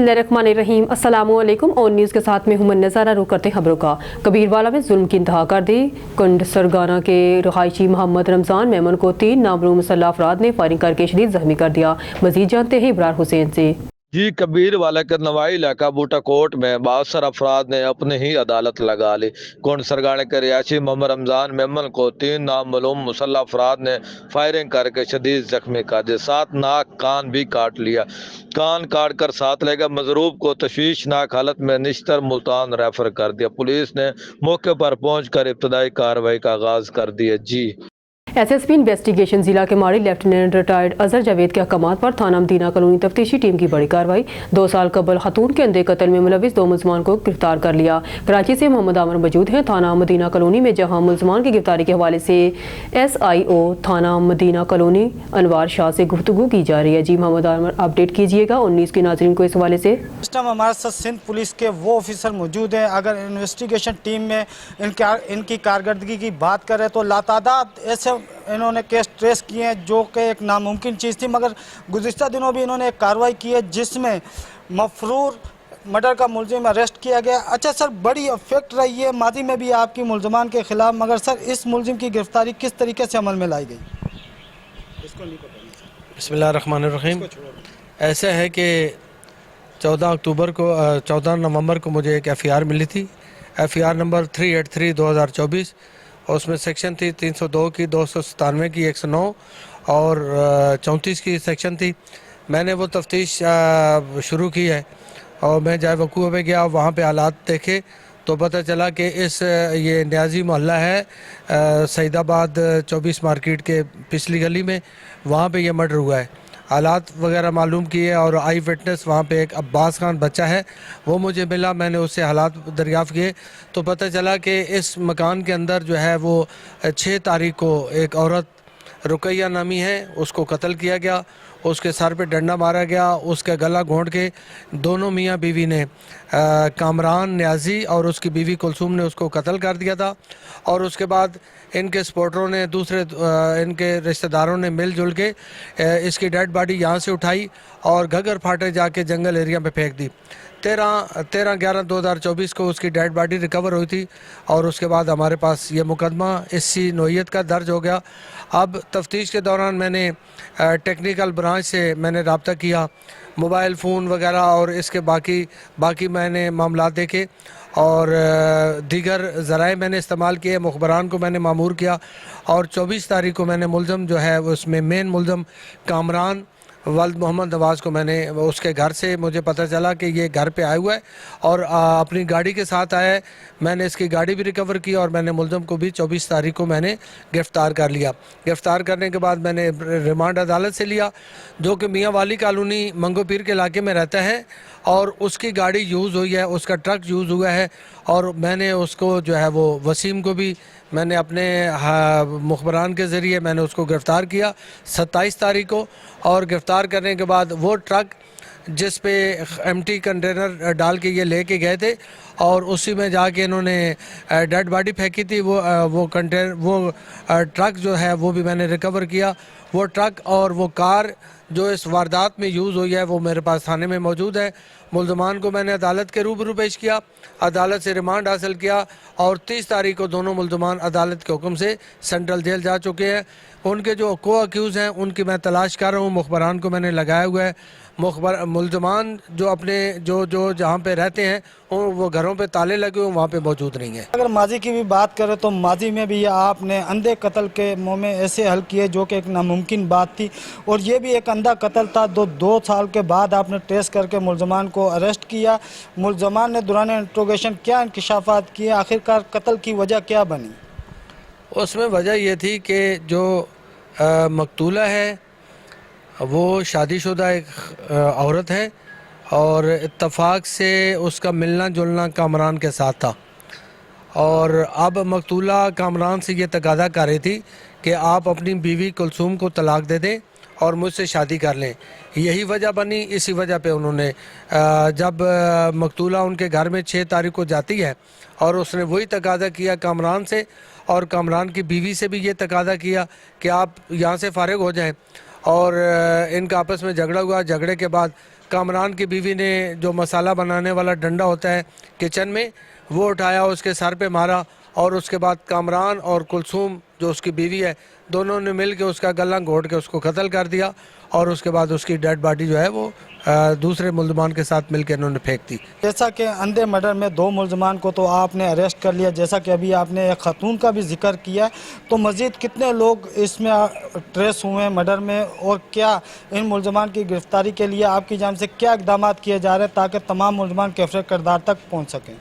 बिस्मिल्लाहिर्रहमानिर्रहीम। अस्सलामुअलैकुम। और न्यूज़ के साथ में हूं नज़ारा। रुख करते खबरों का। कबीरवाला में जुल्म की इंतहा कर दी। कुंड सरगाना के रहायशी मोहम्मद रमज़ान मेमन को 3 नामलूम मुसल्लह अफराद ने फायरिंग करके शदीद जख्मी कर दिया। मजीद जानते हैं इब्रार हुसैन से। जी कबीरवाला के नवाई इलाका बूटा कोट में 72 अफराद ने अपने ही अदालत लगा ली। कुंड सरगाने के रियासी मोहम्मद रमज़ान मेमन को 3 नामालूम मुसल्लह अफराद ने फायरिंग करके शदीद जख्मी कर दिया। 7 नाक कान भी काट लिया। कान काट कर साथ ले गए। मजरूब को तशवीशनाक हालत में निश्तर मुल्तान रेफर कर दिया। पुलिस ने मौके पर पहुँच कर इब्तदाई कार्रवाई का आगाज़ कर दिया। जी SSP इन्वेस्टिगेशन जिला के माड़ी लेफ्टिनेंट रिटायर्ड अजहर जावेद के अहकामात पर थाना मदीना कॉलोनी तफ्तीशी टीम की बड़ी कार्रवाई। 2 साल कबल खतून के अंधे कत्ल में मुलविस 2 मुलजमान को गिरफ्तार कर लिया। कराची से मोहम्मद आमर मौजूद हैं थाना मदीना कॉलोनी में, जहां मुलजमान की गिरफ्तारी के हवाले से SIO थाना मदीना कॉलोनी अनवार शाह से गुफ्तगू की जा रही है। जी मोहम्मद आमर, अपडेट कीजिएगा 19 के नाज़रीन को इस हवाले से। इस टाइम हमारे साथ सिंध पुलिस के वो ऑफिसर मौजूद हैं। अगर इन्वेस्टिगेशन टीम में इनकी कारकर्दगी की बात करें तो लातादाद ऐसे इन्होंने केस ट्रेस किए हैं जो कि एक नामुमकिन चीज़ थी, मगर गुज़िश्ता दिनों भी इन्होंने एक कार्रवाई की है जिसमें मफरूर मर्डर का मुलजिम अरेस्ट किया गया। अच्छा सर, बड़ी अफेक्ट रही है माजी में भी आपकी मुलजमान के ख़िलाफ़, मगर सर इस मुलजिम की गिरफ्तारी किस तरीके से अमल में लाई गई? बिस्मिल्लाहिर्रहमानिर्रहीम। ऐसा है कि 14 नवंबर को मुझे एक FIR मिली थी। FIR नंबर 383/2024 और उसमें सेक्शन थी 302 की, 297 की, 109 और 34 की सेक्शन थी। मैंने वो तफ्तीश शुरू की है और मैं जाए वकूआ में गया, वहाँ पे हालात देखे तो पता चला कि ये न्याजी मोहल्ला है सईदाबाद 24 मार्केट के पिछली गली में, वहाँ पे ये मर्डर हुआ है। हालात वगैरह मालूम किए और आई विटनेस वहाँ पे एक अब्बास खान बच्चा है, वो मुझे मिला। मैंने उससे हालात दरियाफ़्त किए तो पता चला कि इस मकान के अंदर जो है वो 6 तारीख को एक औरत रुकैया नामी है, उसको कत्ल किया गया। उसके सर पे डंडा मारा गया, उसका गला घोंट के दोनों मियाँ बीवी ने कामरान न्याजी और उसकी बीवी कुलसूम ने उसको कत्ल कर दिया था। और उसके बाद इनके सपोर्टरों ने, दूसरे इनके रिश्तेदारों ने मिलजुल के इसकी डेड बॉडी यहाँ से उठाई और घग्गर फाटे जाके जंगल एरिया में फेंक दी। 13/11/2024 को उसकी डेड बॉडी रिकवर हुई थी और उसके बाद हमारे पास ये मुकदमा इसी नोयत का दर्ज हो गया। अब तफ्तीश के दौरान मैंने टेक्निकल ब्रांच से मैंने रब्ता किया, मोबाइल फ़ोन वगैरह और इसके बाकी मैंने मामला देखे और दीगर ज़राए मैंने इस्तेमाल किए। मुखबरान को मैंने मामूर किया और 24 तारीख को मैंने मुलज़म जो है उसमें मेन मुलज़म कामरान वल्द मोहम्मद नवाज़ को मैंने उसके घर से मुझे पता चला कि ये घर पे आया हुआ है और अपनी गाड़ी के साथ आया है। मैंने इसकी गाड़ी भी रिकवर की और मैंने मुलज़म को भी 24 तारीख को मैंने गिरफ़्तार कर लिया। गिरफ़्तार करने के बाद मैंने रिमांड अदालत से लिया, जो कि मियाँ वाली कॉलोनी मंगो पीर के इलाके में रहता है और उसकी गाड़ी यूज़ हुई है, उसका ट्रक यूज़ हुआ है और मैंने उसको जो है वो वसीम को भी मैंने अपने मुखबरान के ज़रिए मैंने उसको गिरफ़्तार किया 27 तारीख को। और गिरफ़्तार करने के बाद वो ट्रक जिस पे एम्प्टी कंटेनर डाल के ये लेके गए थे और उसी में जाके इन्होंने डेड बॉडी फेंकी थी, वो ट्रक जो है वो भी मैंने रिकवर किया। वो ट्रक और वो कार जो इस वारदात में यूज़ हुई है वो मेरे पास थाने में मौजूद है। मुल्ज़मान को मैंने अदालत के रूबरू पेश किया, अदालत से रिमांड हासिल किया और 30 तारीख को दोनों मुल्ज़मान अदालत के हुक्म से सेंट्रल जेल जा चुके हैं। उनके जो को अक्यूज़ हैं उनकी मैं तलाश कर रहा हूँ, मुखबरान को मैंने लगाया हुआ है। मुल्ज़मान जो अपने जो जहाँ पे रहते हैं वो घरों पे ताले लगे हुए वहाँ पे मौजूद नहीं है। अगर माजी की भी बात करें तो माजी में भी आपने अंधे कत्ल के मुँह में ऐसे हल किए जो कि एक नामुमकिन बात थी और ये भी एक अंधा कत्ल था। 2 साल के बाद आपने ट्रेस करके मुल्ज़मान को अरेस्ट किया। मुल्ज़मान ने दौरान इंट्रोगेशन क्या इंकशाफात किए, आखिरकार कत्ल की वजह क्या बनी? उसमें वजह ये थी कि जो मकतूला है वो शादीशुदा एक औरत है और इत्तफाक से उसका मिलना जुलना कामरान के साथ था और अब मकतूला कामरान से ये तकादा कर रही थी कि आप अपनी बीवी कुलसूम को तलाक दे दें और मुझसे शादी कर लें। यही वजह बनी। इसी वजह पे उन्होंने जब मकतूला उनके घर में 6 तारीख को जाती है और उसने वही तकादा किया कामरान से और कामरान की बीवी से भी ये तकादा किया कि आप यहाँ से फ़ारिग हो जाएं और इनका आपस में झगड़ा हुआ। झगड़े के बाद कामरान की बीवी ने जो मसाला बनाने वाला डंडा होता है किचन में वो उठाया, उसके सर पे मारा और उसके बाद कामरान और कुलसूम जो उसकी बीवी है दोनों ने मिल के उसका गला घोट के उसको कत्ल कर दिया और उसके बाद उसकी डेड बॉडी जो है वो दूसरे मुल्ज़मान के साथ मिलकर इन्होंने फेंक दी। जैसा कि अंधे मर्डर में 2 मुल्ज़मान को तो आपने अरेस्ट कर लिया, जैसा कि अभी आपने एक खातून का भी जिक्र किया, तो मज़ीद कितने लोग इसमें ट्रेस हुए हैं मर्डर में, और क्या इन मुल्ज़मान की गिरफ्तारी के लिए आपकी जानिब से क्या इक़दाम किए जा रहे हैं ताकि तमाम मुल्ज़मान कैफ़रे किरदार तक पहुँच सकें?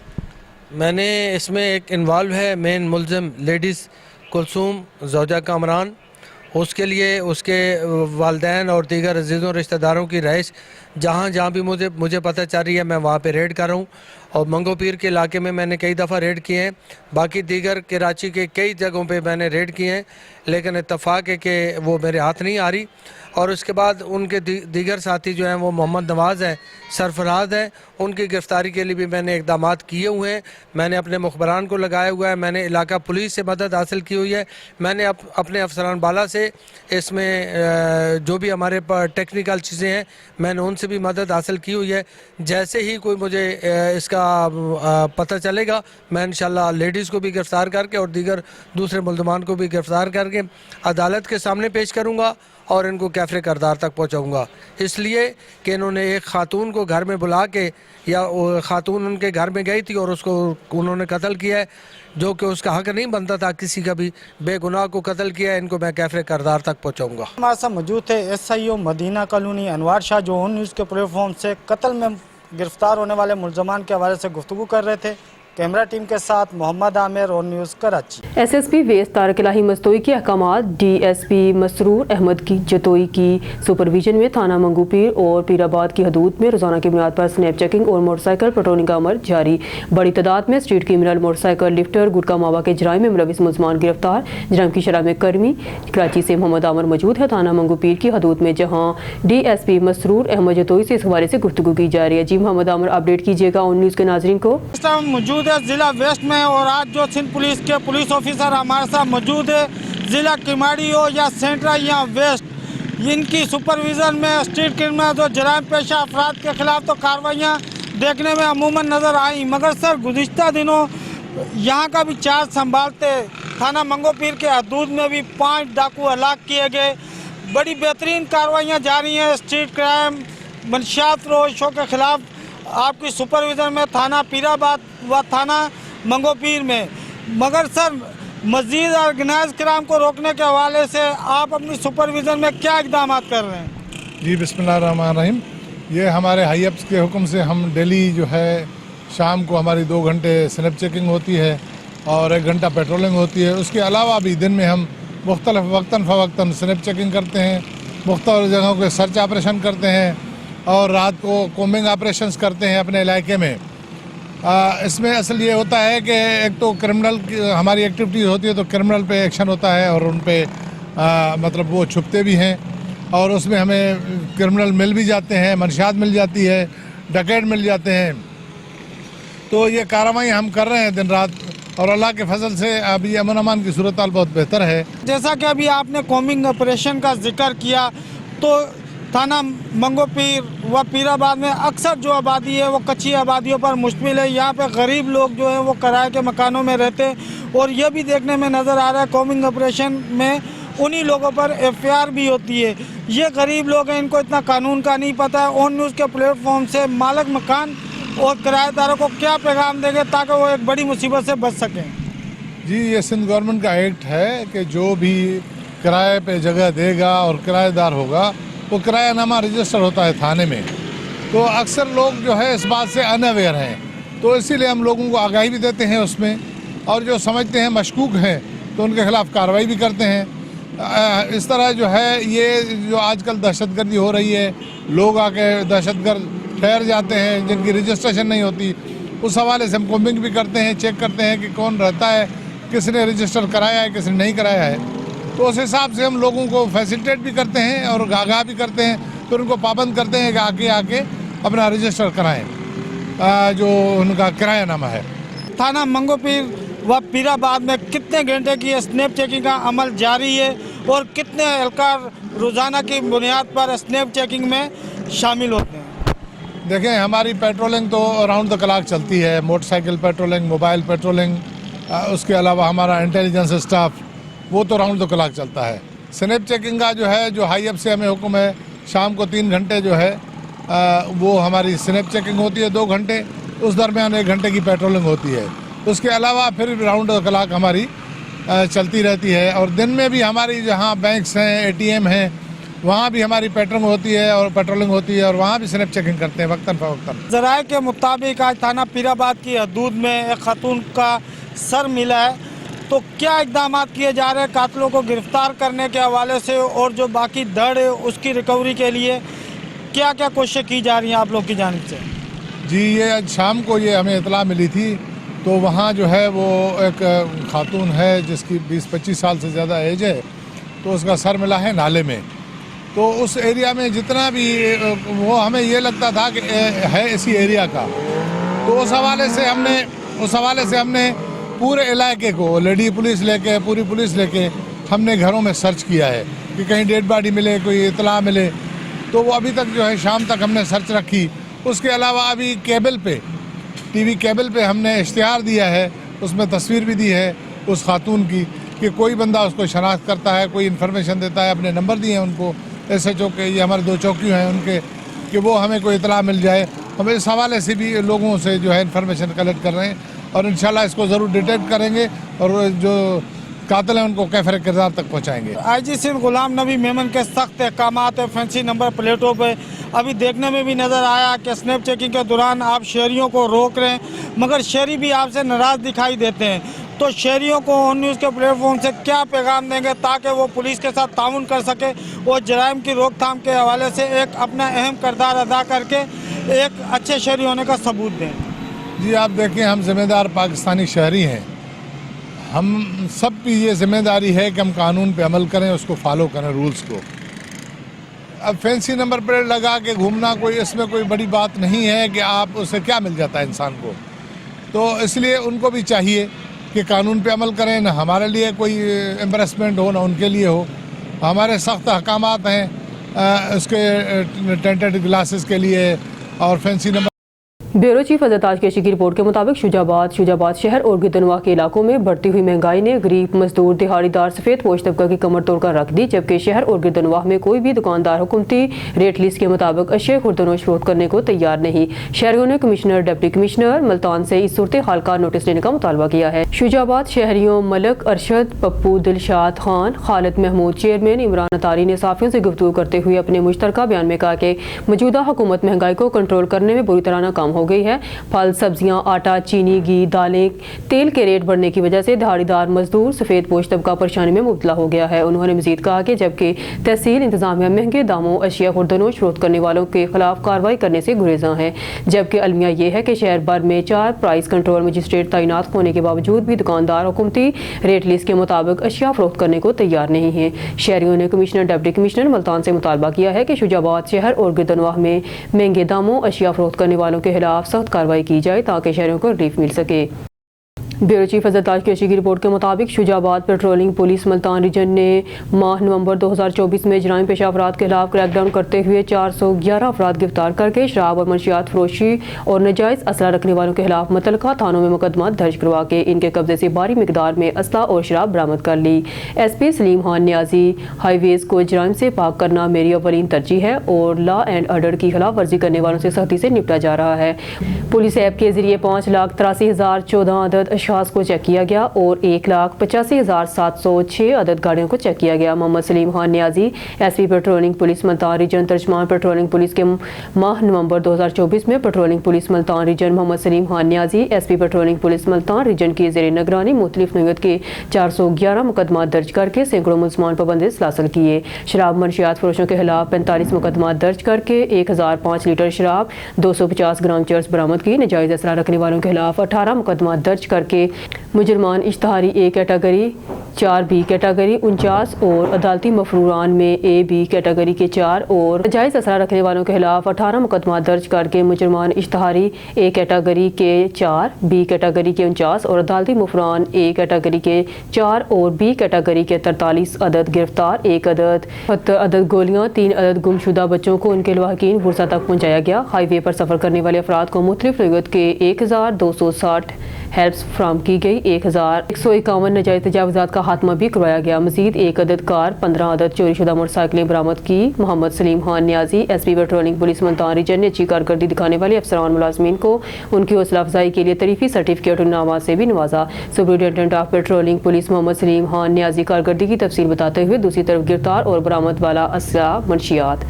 मैंने इसमें एक इन्वॉल्व है मेन मुल्ज़िम लेडीज़ कुलसूम ज़ौजा कामरान, उसके लिए उसके वालदैन और दीगर अजीज़ों रिश्तेदारों की रहाइश जहाँ जहाँ भी मुझे पता चल रही है मैं वहाँ पे रेड कर रहा हूँ। और मंगो पीर के इलाके में मैंने कई दफ़ा रेड किए हैं, बाकी दीगर कराची के कई जगहों पे मैंने रेड किए हैं, लेकिन इत्तफ़ाक़ है कि वो मेरे हाथ नहीं आ रही। और उसके बाद उनके दीगर साथी जो हैं वो मोहम्मद नवाज़ हैं, सरफराज हैं, उनकी गिरफ़्तारी के लिए भी मैंने इक़दाम किए हुए हैं। मैंने अपने मुखबरान को लगाया हुआ है, मैंने इलाका पुलिस से मदद हासिल की हुई है, मैंने अपने अफसरान बाला से इसमें जो भी हमारे टेक्निकल चीज़ें हैं मैंने उनसे भी मदद हासिल की हुई है। जैसे ही कोई मुझे इसका पता चलेगा मैं इंशाल्लाह लेडीज़ को भी गिरफ़्तार करके और दीगर दूसरे मुल्ज़मान को भी गिरफ़्तार करके अदालत के सामने पेश करूँगा और इनको कैफ़रे किरदार तक पहुँचाऊँगा, इसलिए कि इन्होंने एक ख़ातून को घर में बुला के या ख़ातून उनके घर में गई थी और उसको उन्होंने कत्ल किया है, जो कि उसका हक़ नहीं बनता था, किसी का भी बेगुनाह को कत्ल किया है। इनको मैं कैफ़रे किरदार तक पहुँचाऊँगा। हमारे साथ मौजूद थे SIO मदीना कॉलोनी अनवार शाह, जो ऑन न्यूज़ के प्लेटफॉर्म से कत्ल में गिरफ्तार होने वाले मुल्ज़मान के हवाले से गुफ्तगू कर रहे थे। कैमरा टीम के साथ Mohammad Aamir, on news Karachi. SSP west Tariq Elahi Mastoi के अहकामात DSP मसरूर अहमद की जतोई की सुपरविजन में थाना मंगूपीर और पीराबाद की हदूद में रोज़ाना की बुनियाद पर स्नैप चेकिंग और मोटरसाइकिल पेट्रोलिंग का अमल जारी। बड़ी तादाद में स्ट्रीट क्रिमिनल, मोटरसाइकिल लिफ्टर, गुटखा मावा के जराइम में मुलविस मुल्ज़मान गिरफ्तार। जराइम की शरह में कर्मी कराची से मोहम्मद आमिर मौजूद है थाना मंगूपीर की हदूद में, जहाँ DSP मसरूर अहमद जतोई से इस हवाले से गुफ्तगू की जा रही है। जी मोहम्मद आमिर, अपडेट कीजिएगा ऑन न्यूज़ के नाज़रीन को। इस टाइम मौजूद है ज़िला वेस्ट में, और आज जो सिंध पुलिस के पुलिस ऑफिसर हमारे साथ मौजूद है, ज़िला किमाड़ी हो या सेंट्रल या वेस्ट, इनकी सुपरविज़न में स्ट्रीट क्रिमिनल जो जराइम पेशा अफराद के खिलाफ तो कार्रवाइयाँ देखने में अमूमन नज़र आई, मगर सर गुज़िश्ता दिनों यहाँ का भी चार्ज संभालते थाना मंगोपीर के हदूद में भी 5 डाकू हलाक किए गए। बड़ी बेहतरीन कार्रवाइयाँ जारी हैं स्ट्रीट क्राइम मनशियात रोशों के खिलाफ आपकी सुपरविज़न में थाना पीराबाद व थाना मंगोपीर में। मगर सर मज़ीद ऑर्गेनाइज क्राइम को रोकने के हवाले से आप अपनी सुपरविज़न में क्या इक़दाम कर रहे हैं? जी बिस्मिल्लाहिर्रहमानिर्रहीम, ये हमारे हाई अप्स के हुक्म से हम डेली जो है शाम को हमारी 2 घंटे स्नैप चेकिंग होती है और 1 घंटा पेट्रोलिंग होती है। उसके अलावा भी दिन में हम मुख्तलिफ वक्तन फ़वक्तन स्नैप चेकिंग करते हैं, मुख्तलिफ जगहों के सर्च ऑपरेशन करते हैं और रात को कोम्बिंग ऑपरेशंस करते हैं अपने इलाके में। इसमें असल ये होता है कि एक तो क्रिमिनल हमारी एक्टिविटीज़ होती है तो क्रिमिनल पे एक्शन होता है और उन पे मतलब वो छुपते भी हैं और उसमें हमें क्रिमिनल मिल भी जाते हैं, मंशियात मिल जाती है, डकैत मिल जाते हैं। तो ये कार्रवाई हम कर रहे हैं दिन रात और अल्लाह के फजल से अभी अमन अमान की सूरत हाल बहुत बेहतर है। जैसा कि अभी आपने कोम्बिंग ऑपरेशन का जिक्र किया, तो थाना मंगोपीर व पीराबाद में अक्सर जो आबादी है वो कच्ची आबादियों पर मुश्तमिल है। यहाँ पे गरीब लोग जो हैं वो किराए के मकानों में रहते हैं और ये भी देखने में नज़र आ रहा है कोम्बिंग ऑपरेशन में उन्हीं लोगों पर FIR भी होती है। ये गरीब लोग हैं, इनको इतना कानून का नहीं पता है। ऑन न्यूज़ के प्लेटफॉर्म से मालिक मकान और किराएदारों को क्या पैगाम देंगे ताकि वो एक बड़ी मुसीबत से बच सकें? जी, ये सिंध गवर्नमेंट का एक्ट है कि जो भी किराए पे जगह देगा और किराएदार होगा वो किरायानामा रजिस्टर होता है थाने में। तो अक्सर लोग जो है इस बात से अनअवेयर हैं, तो इसीलिए हम लोगों को आगाही भी देते हैं उसमें, और जो समझते हैं मशकूक हैं तो उनके खिलाफ कार्रवाई भी करते हैं। इस तरह जो है ये जो आजकल दहशतगर्दी हो रही है, लोग आके दहशतगर्द ठहर जाते हैं जिनकी रजिस्ट्रेशन नहीं होती, उस हवाले से हम कोम्बिंग भी करते हैं, चेक करते हैं कि कौन रहता है, किसने रजिस्टर कराया है, किसने नहीं कराया है। तो उस हिसाब से हम लोगों को फैसिलिटेट भी करते हैं और आगाह भी करते हैं, तो उनको पाबंद करते हैं कि आके अपना रजिस्टर कराएं जो उनका किरायानामा है। थाना मंगोपीर व पीराबाद में कितने घंटे की स्नैप चेकिंग का अमल जारी है और कितने एहलकार रोज़ाना की बुनियाद पर स्नैप चेकिंग में शामिल होते हैं? देखें हमारी पेट्रोलिंग तो राउंड द क्लॉक चलती है, मोटरसाइकिल पेट्रोलिंग, मोबाइल पेट्रोलिंग, उसके अलावा हमारा इंटेलिजेंस स्टाफ वो तो राउंड द क्लॉक चलता है। स्नैप चेकिंग का जो है, जो हाई अप से हमें हुक्म है, शाम को 3 घंटे जो है वो हमारी स्नैप चेकिंग होती है, 2 घंटे, उस दरमियान 1 घंटे की पेट्रोलिंग होती है। उसके अलावा फिर राउंड द क्लॉक हमारी चलती रहती है। और दिन में भी हमारी जहाँ बैंक्स हैं, ATM हैं, वहाँ भी हमारी पेट्रोलिंग होती है और वहाँ भी स्नैप चेकिंग करते हैं वक्तन फ़वक्तन। ज़राए के मुताबिक आज थाना पीराबाद की हदूद में एक खातून का सर मिला है, तो क्या इकदाम किए जा रहे हैं कातिलों को गिरफ्तार करने के हवाले से, और जो बाकी धड़ है उसकी रिकवरी के लिए क्या क्या कोशिशें की जा रही हैं आप लोग की जानिब से? जी, ये आज शाम को ये हमें इतला मिली थी, तो वहाँ जो है वो एक खातून है जिसकी 20-25 साल से ज़्यादा एज है, तो उसका सर मिला है नाले में। तो उस एरिया में जितना भी वो हमें ये लगता था कि है इसी एरिया का, तो उस हवाले से हमने पूरे इलाके को लेडी पुलिस लेके, पूरी पुलिस लेके हमने घरों में सर्च किया है कि कहीं डेड बॉडी मिले, कोई इतला मिले। तो वो अभी तक जो है शाम तक हमने सर्च रखी। उसके अलावा अभी केबल पे, TV केबल पे हमने इश्तिहार दिया है, उसमें तस्वीर भी दी है उस खातून की कि कोई बंदा उसको शनाख्त करता है, कोई इन्फॉर्मेशन देता है, अपने नंबर दिए हैं उनको SHO के, ये हमारे 2 चौकी हैं उनके, कि वो हमें कोई इतला मिल जाए। हम इस हवाले से भी लोगों से जो है इन्फॉर्मेशन कलेक्ट कर रहे हैं और इंशाल्लाह इसको ज़रूर डिटेक्ट करेंगे और जो कातिल हैं उनको कैफर किरदार तक पहुँचाएँगे। IG सिंध गुलाम नबी मेमन के सख्त अहकामात फैंसी नंबर प्लेटों पे अभी देखने में भी नज़र आया कि स्नैप चेकिंग के दौरान आप शहरियों को रोक रहे हैं, मगर शहरी भी आपसे नाराज़ दिखाई देते हैं। तो शहरियों को ऑन न्यूज़ के प्लेटफॉर्म से क्या पैगाम देंगे ताकि वो पुलिस के साथ ताउन कर सके और जराइम की रोकथाम के हवाले से एक अपना अहम किरदार अदा करके एक अच्छे शहरी होने का सबूत दें? जी, आप देखें, हम ज़िम्मेदार पाकिस्तानी शहरी हैं, हम सब की ये ज़िम्मेदारी है कि हम कानून पे अमल करें, उसको फॉलो करें, रूल्स को। अब फैंसी नंबर प्लेट लगा के घूमना इसमें कोई बड़ी बात नहीं है कि आप उससे क्या मिल जाता है इंसान को। तो इसलिए उनको भी चाहिए कि कानून पे अमल करें, ना हमारे लिए कोई एम्बेरसमेंट हो ना उनके लिए हो। हमारे सख्त अहकामात हैं उसके टेंटेड ग्लासेस के लिए और फैंसी नंबर। ब्यूरो चीफ अजहताज केशी की रिपोर्ट के मुताबिक शुजाबाद शहर और गिदनवाह के इलाकों में बढ़ती हुई महंगाई ने गरीब मजदूर, दिहाड़ीदार, सफेद पोश तबका की कमर तोड़कर रख दी, जबकि शहर और गिदनवाह में कोई भी दुकानदार हुकूमती रेट लिस्ट के मुताबिक अशिया खुर्दनोश फरोख्त करने को तैयार नहीं। शहरियों ने कमिश्नर, डिप्टी कमिश्नर मुल्तान से इस सूरत हाल का नोटिस लेने का मुतालबा किया है। शुजाबाद शहरियों मलक अरशद, पप्पू, दिलशाद खान, खालिद महमूद, चेयरमैन इमरान अतारी ने साफियों से गुफ्तगू करते हुए अपने मुश्तरका बयान में कहा कि मौजूदा हुकूमत महंगाई को कंट्रोल करने में बुरी तरह नाकाम हो गई है। फल, सब्जियां, आटा, चीनी, घी, दालें, तेल के रेट बढ़ने की वजह से दिहाड़ीदार मजदूर, सफेद पोश तबका परेशानी में मुब्तला हो गया है। उन्होंने मजीद कहा कि जबकि तहसील इंतजामिया महंगे दामों अशिया खुर्दनोश फरोख्त करने वालों के खिलाफ कार्रवाई करने से गुरेज़ां है, जबकि अलमिया ये है कि शहर भर में 4 प्राइस कंट्रोल मजिस्ट्रेट तैनात होने के बावजूद भी दुकानदार हुकूमती रेट लिस्ट के मुताबिक अशिया फरोख्त करने को तैयार नहीं है। शहरियों ने कमिश्नर, डिप्टी कमिश्नर मुल्तान से मुतालबा किया है कि शुजाबाद शहर और गिदनवाह में महंगे दामों अशिया फरोख्त करने वालों के खिलाफ सख्त कार्रवाई की जाए ताकि शहरों को रिलीफ मिल सके। ब्यूरो चीफ अजहताज केशी की रिपोर्ट के मुताबिक Shujabad patrolling police Multan region ने माह नवंबर 2024 में जराइम पेशा अफराद के खिलाफ क्रैकडाउन करते हुए 411 अफराद गिरफ्तार करके शराब और मंशियात फरोशी और नाजायज़ असला रखने वालों के खिलाफ मुतल्लिका थानों में मुकदमा दर्ज करवा के इनके कब्जे से भारी मिकदार में असला और शराब बरामद कर ली। SP सलीम खान न्याजी, हाईवेज को जराइम से पाक करना मेरी अवलीन तरजीह है और लॉ एंड ऑर्डर की खिलाफ वर्जी करने वालों से सख्ती से निपटा जा रहा है। पुलिस ऐप के जरिए 5,83,014 अदद अशखास को चेक किया गया और 1,85,706 अदद गाड़ियों को चेक किया गया। Mohammad Salim Khan Niazi, SP patrolling police Multan region, तर्जमान पेट्रोलिंग पुलिस के माह नवंबर 2024 में patrolling police Multan region Mohammad Salim Khan Niazi, SP patrolling police Multan region की ज़ेर निगरानी मुख्तलिफ नौयत के 411 मुकदमा दर्ज करके सैकड़ों मुलजमान पर बंदिश हासिल किए। शराब मंशियात फरोशों के खिलाफ 45 मुकदमा दर्ज करके 1005 लीटर शराब, 250 ग्राम चर्स बरामद की। नाजायज़ असला रखने वालों के खिलाफ 18 मुकदमा दर्ज करके के मुजरमान इश्तहारी ए कैटेगरी 4B कैटेगरी 49 और अदालती मफरूरान में AB कैटेगरी के 4 और जायज़ असरा रखने वालों के खिलाफ 18 मुकदमा दर्ज करके मुजरमान इश्तहारी A कैटेगरी के 4, B कैटेगरी के 49 और अदालती मफरूरान A कैटेगरी के 4 और B कैटेगरी के 43 अदद गिरफ्तार, 1 अदद गोलियां, 3 अदद गुमशुदा बच्चों को उनके लवाहिकीन बुरसा तक पहुँचाया गया। हाईवे पर सफ़र करने वाले अफराद को मुख्तलिफ लगत के 1260 हेल्प्स फ्राहम की गई। 1151 नाजायज़ तजावुज़ात का खात्मा भी करवाया गया। मज़ीद 1 अदद कार, 15 अदद चोरीशुदा मोटरसाइकिलें बरामद की। Mohammad Salim Khan Niazi SP patrolling police Multan region ने अच्छी कारकर्दगी दिखाने वाले अफसरान मुलाजमीन को उनकी हौसला अफजाई के लिए तरीफी सर्टिफिकेट और इनामात से भी नवाजा। Superintendent of patrolling police Mohammad Salim Khan Niazi कारकर्दगी की तफसील बताते हुए दूसरी तरफ गिरफ्तार और बरामद वाला असला मंशियात।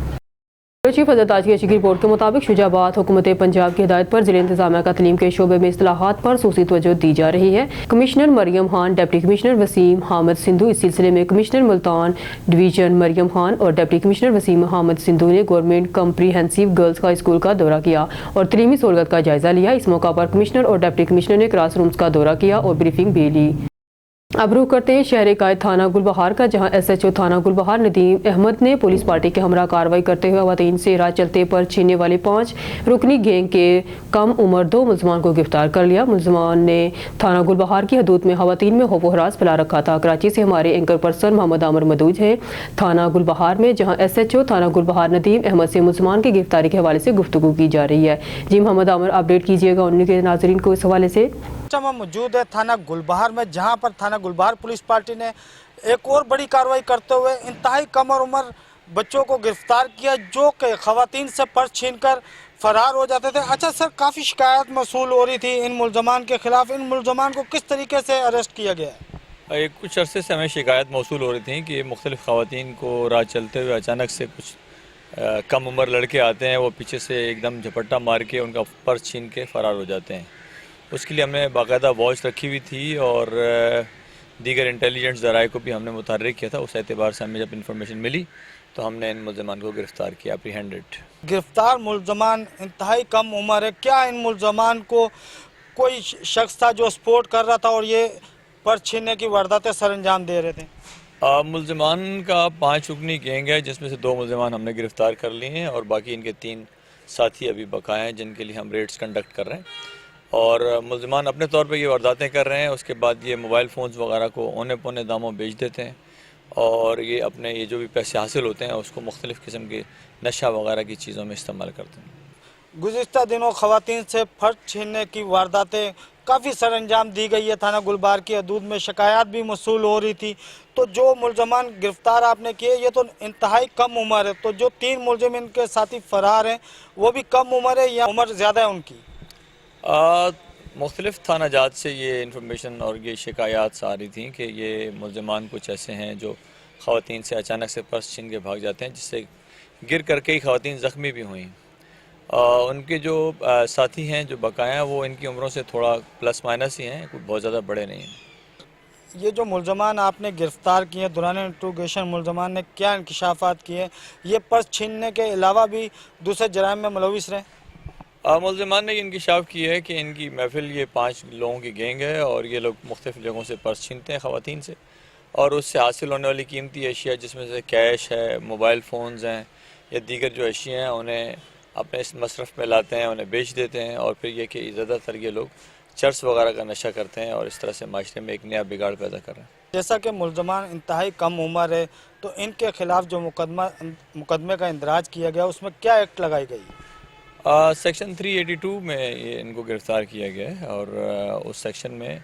चीफ हज़रत ताज की रिपोर्ट के मुताबिक शुजाबाद हुकूमत पंजाब की हिदायत पर ज़िले इंतज़ामिया का तलीम के शोबे में इस्लाहात पर खूसूसी तवज्जो दी जा रही है। Commissioner Maryam Khan, deputy commissioner Waseem Hamid Sindhu इस सिलसिले में कमिश्नर मुल्तान डिवीजन मरियम खान और डिप्टी कमिश्नर वसीम हामिद सिंधु ने government comprehensive girls high school का दौरा किया और तलीमी सहूलत का जायज़ा लिया। इस मौका पर कमिश्नर और डिप्टी कमिश्नर ने क्लास रूम्स का दौरा किया और ब्रीफिंग भी ली। अब रुख करते हैं शहर कायद थाना गुलबहार का, जहां SHO थाना गुलबहार नदीम अहमद ने पुलिस पार्टी के हमरा कार्रवाई करते हुए खवातीन से राह चलते पर छीनने वाले 5 रुकनी गैंग के कम उम्र 2 मुलजमान को गिरफ्तार कर लिया। मुलजमान ने थाना गुलबहार की हदूद में खवातीन में खौफ व हरास फैला रखा था। कराची से हमारे एंकर पर्सन मोहम्मद आमिर मौजूद है थाना गुलबहार में, जहाँ SHO थाना गुलबहार नदीम अहमद से मुलजमान की गिरफ्तारी के हवाले से गुफ्तगू की जा रही है। जी मोहम्मद आमिर, अपडेट कीजिएगा उनके नाजरीन को इस हवाले से। हम मौजूद है थाना गुलबहार में, जहां पर थाना गुलबहार पुलिस पार्टी ने एक और बड़ी कार्रवाई करते हुए इंतहाई कम उम्र बच्चों को गिरफ्तार किया जो कि खवातीन से पर्स छीनकर फरार हो जाते थे। अच्छा सर, काफ़ी शिकायत मौसूल हो रही थी इन मुलजमान के खिलाफ, इन मुलजमान को किस तरीके से अरेस्ट किया गया है? कुछ अरसे से हमें शिकायत मौसूल हो रही थी कि मुख्तलिफ खवातीन को राह चलते हुए अचानक से कुछ कम उम्र लड़के आते हैं, वो पीछे से एकदम झपट्टा मार के उनका पर्स छीन के फ़रार हो जाते हैं। उसके लिए हमने बाकायदा वॉच रखी हुई थी और दीगर इंटेलिजेंस ज़राए को भी हमने मुतहर्रिक किया था। उस एतबार से हमें जब इन्फॉर्मेशन मिली तो हमने इन मुलजमान को गिरफ़्तार किया, अप्रीहेंडेड। गिरफ्तार मुलजमान इंतहाई कम उम्र है, क्या इन मुलजमान को कोई शख्स था जो सपोर्ट कर रहा था और ये पर्स छीनने की वारदातें सर अंजाम दे रहे थे? मुलजमान का 5 रुकनी गैंग है, जिसमें से 2 मुलजमान हमने गिरफ़्तार कर लिए हैं और बाकी इनके 3 साथी अभी बकाए हैं जिनके लिए हम रेड्स कंडक्ट कर रहे हैं। और मुलजमान अपने तौर पे ये वारदातें कर रहे हैं, उसके बाद ये मोबाइल फ़ोन्स वगैरह को औने पौने दामों बेच देते हैं और ये अपने ये जो भी पैसे हासिल होते हैं उसको मुख्तलिफ़ किस्म के नशा वगैरह की चीज़ों में इस्तेमाल करते हैं। गुज़िश्ता दिनों खवातीन से पर्स छीनने की वारदातें काफ़ी सर अंजाम दी गई है। थाना गुलबहार की हदूद में शिकायत भी मौसूल हो रही थी। तो जो मुलजमान गिरफ्तार आपने किए ये तो इंतहाई कम उम्र है, तो जो 3 मुलजिम इनके साथी फ़रार हैं वो भी कम उम्र है या उम्र ज़्यादा है उनकी? मुख्तलिफ़ थाना जात से ये इन्फॉर्मेशन और ये शिकायत आ रही थी कि ये मुलजमान कुछ ऐसे हैं जो ख़वातीन से अचानक से पर्स छीन के भाग जाते हैं, जिससे गिर कर कई ख़वातीन ज़ख्मी भी हुई। उनके जो साथी हैं जो बकाया हैं वो इनकी उम्रों से थोड़ा प्लस माइनस ही हैं, कोई बहुत ज़्यादा बड़े नहीं हैं। ये जो मुलजमान आपने गिरफ़्तार किए दौरान इंट्रोगेशन मुलजमान ने क्या इंकशाफात किए? ये पर्स छीनने के अलावा भी दूसरे जराइम में मुलविस रहे? मुलजमान ने इंकशाफ किया है कि इनकी महफिल ये 5 लोगों की गैंग है और ये लोग मुख्तलिफ़ जगहों से पर्स छीनते हैं ख़वातीन से और उससे हासिल होने वाली कीमती अशिया जिसमें से कैश है, मोबाइल फ़ोन्स हैं या दीगर जो अशिया हैं उन्हें अपने इस मसरफ़ में लाते हैं, उन्हें बेच देते हैं और फिर ये कि ज़्यादातर ये लोग चर्स वगैरह का नशा करते हैं और इस तरह से माशरे में एक नया बिगाड़ पैदा कर रहे हैं। जैसा कि मुलजमान इंतहाई कम उम्र है तो इनके खिलाफ जो मुकदमे का इंदराज किया गया उसमें क्या एक्ट लगाई गई? सेक्शन 382 में ये इनको गिरफ़्तार किया गया है और उस सेक्शन में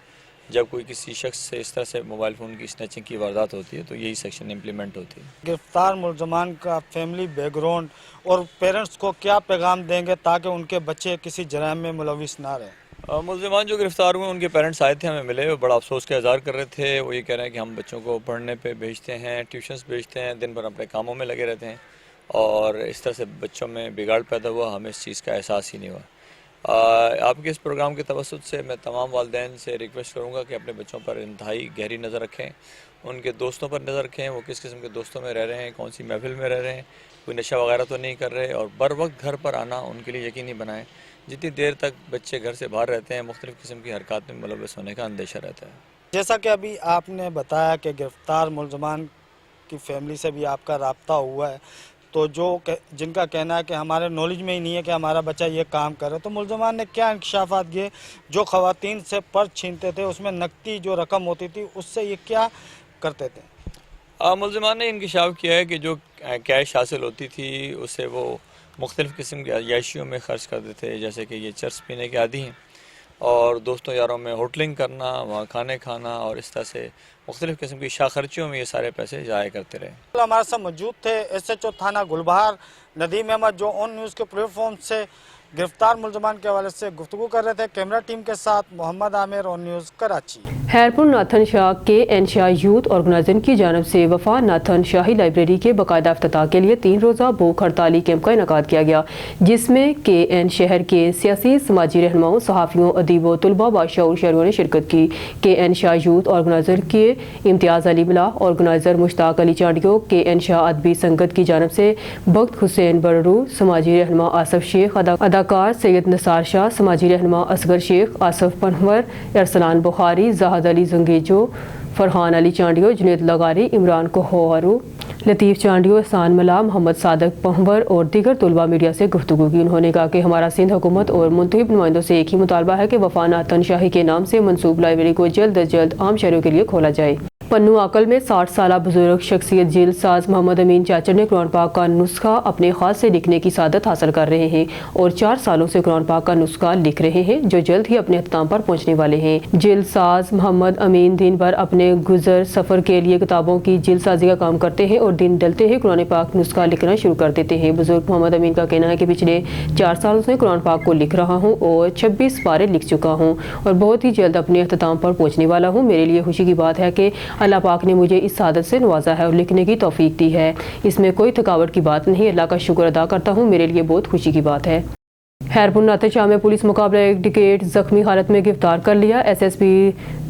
जब कोई किसी शख्स से इस तरह से मोबाइल फ़ोन की स्नैचिंग की वारदात होती है तो यही सेक्शन इम्प्लीमेंट होती है। गिरफ्तार मुलजमान का फैमिली बैकग्राउंड और पेरेंट्स को क्या पैगाम देंगे ताकि उनके बच्चे किसी जराइम में मुलविस ना रहे? मुलजमान जो गिरफ़्तार हुए उनके पेरेंट्स आए थे, हमें मिले, वो बड़ा अफसोस का इज़हार कर रहे थे। वो ये कह रहे हैं कि हम बच्चों को पढ़ने पे भेजते हैं, ट्यूशन्स भेजते हैं, दिन भर अपने कामों में लगे रहते हैं और इस तरह से बच्चों में बिगाड़ पैदा हुआ, हमें इस चीज़ का एहसास ही नहीं हुआ। आपके इस प्रोग्राम के तवस्सुत से मैं तमाम वालिदैन से रिक्वेस्ट करूँगा कि अपने बच्चों पर इंतहाई गहरी नज़र रखें, उनके दोस्तों पर नज़र रखें, वो किस किस्म के दोस्तों में रह रहे हैं, कौन सी महफिल में रह रहे हैं, कोई नशा वगैरह तो नहीं कर रहे और बर वक्त घर पर आना उनके लिए यकीनी बनाएं जितनी देर तक बच्चे घर से बाहर रहते हैं मुख्तलिफ़ किस्म की हरकत में मुलव्वस होने का अंदेशा रहता है। जैसा कि अभी आपने बताया कि गिरफ्तार मुलजमान की फैमिली से भी आपका रब्ता हुआ है, तो जिनका कहना है कि हमारे नॉलेज में ही नहीं है कि हमारा बच्चा ये काम करे, तो मुलजमान ने क्या इंकशाफात किए? जो ख़वातीन से पर्स छीनते थे उसमें नकदी जो रकम होती थी उससे ये क्या करते थे? मुलजमान ने इंकशाफ किया है कि जो कैश हासिल होती थी उससे वो मुख्तलिफ़ किस्म की अयाशियों में ख़र्च करते थे, जैसे कि ये चर्स पीने के आदी हैं और दोस्तों यारों में होटलिंग करना, वहाँ खाने खाना और इस तरह से मुख्तलिफ़ किस्म की शाखर्चियों में ये सारे पैसे जाया करते रहे। हमारे साथ मौजूद थे SHO थाना गुलबहार नदीम अहमद, जो ऑन न्यूज़ के प्लेटफॉर्म से गिरफ्तार मुलजमान के हवाले से गुफ्तगू कर रहे थे। कैमरा टीम के साथ Mohammad Aamir, on news Karachi. Khairpur Nathan Shah KN Shah youth organization की जानब से वफा नाथन शाही लाइब्रेरी के बाकायदा इफ्तिताह के लिए 3 रोज़ा भूख हड़ताली कैंप का इनेकाद किया गया, जिसमें KN शहर के सियासी समाजी रहनुमाओं, सहाफ़ियों, अदीबों, तुलबा, बादशाह और शहरियों ने शिरकत की। KN शाह यूथ ऑर्गेनाइजर के इम्तियाज़ अली मिला, ऑर्गेनाइजर मुश्ताक अली चांडियो, KN शाह अदबी संगत की जानब से भक्त हुसैन बर्रू, समाजी रहनुमा आसफ शेख, अदाकार सैयद निसार शाह, समाजी रहनुमा असगर शेख, आसफ पनवर, अरसलान बुखारी, जाहद अली जंगेजो, फरहान अली चांडियो, जुनेद लगारी, इमरान कोहारू, लतीफ़ चांडियो, एहसान मला, मोहम्मद सादक पहवर और दीगर तुलबा मीडिया से गुफ्तगू की। उन्होंने कहा कि हमारा सिंध हुकूमत और मुंतखब नुमाइंदों से एक ही मुतालबा है कि वफा नाथन शाही के नाम से मंसूब लाइब्रेरी को जल्द अज जल्द आम शहरियों के लिए खोला जाए। पन्नू आकल में 60 साला बुजुर्ग शख्सियत जेल साज मोहम्मद अमीन चाचर ने कुरान पाक का नुस्खा अपने हाथ से लिखने की सादत हासिल कर रहे हैं और 4 सालों से कुरान पाक का नुस्खा लिख रहे हैं, जो जल्द ही अपने अख्ताम पर पहुंचने वाले हैं। जेल साज मोहम्मद अमीन दिन भर अपने गुजर सफ़र के लिए किताबों की जेल साजी का काम करते हैं और दिन डलते ही कुरान पाक नुस्खा लिखना शुरू कर देते हैं। बुजुर्ग मोहम्मद अमीन का कहना है कि पिछले 4 सालों से कुरान पाक को लिख रहा हूँ और 26 पारे लिख चुका हूँ और बहुत ही जल्द अपने अख्ताम पर पहुँचने वाला हूँ। मेरे लिए खुशी की बात है कि अल्लाह पाक ने मुझे इस सादत से नवाजा है और लिखने की तौफीक दी है। इसमें कोई थकावट की बात नहीं। अल्लाह का शुक्र अदा करता हूँ, मेरे लिए बहुत खुशी की बात है। हैरपुर नाथन शाह में पुलिस मुकाबला एक डिकेट जख्मी हालत में गिरफ्तार कर लिया। SSP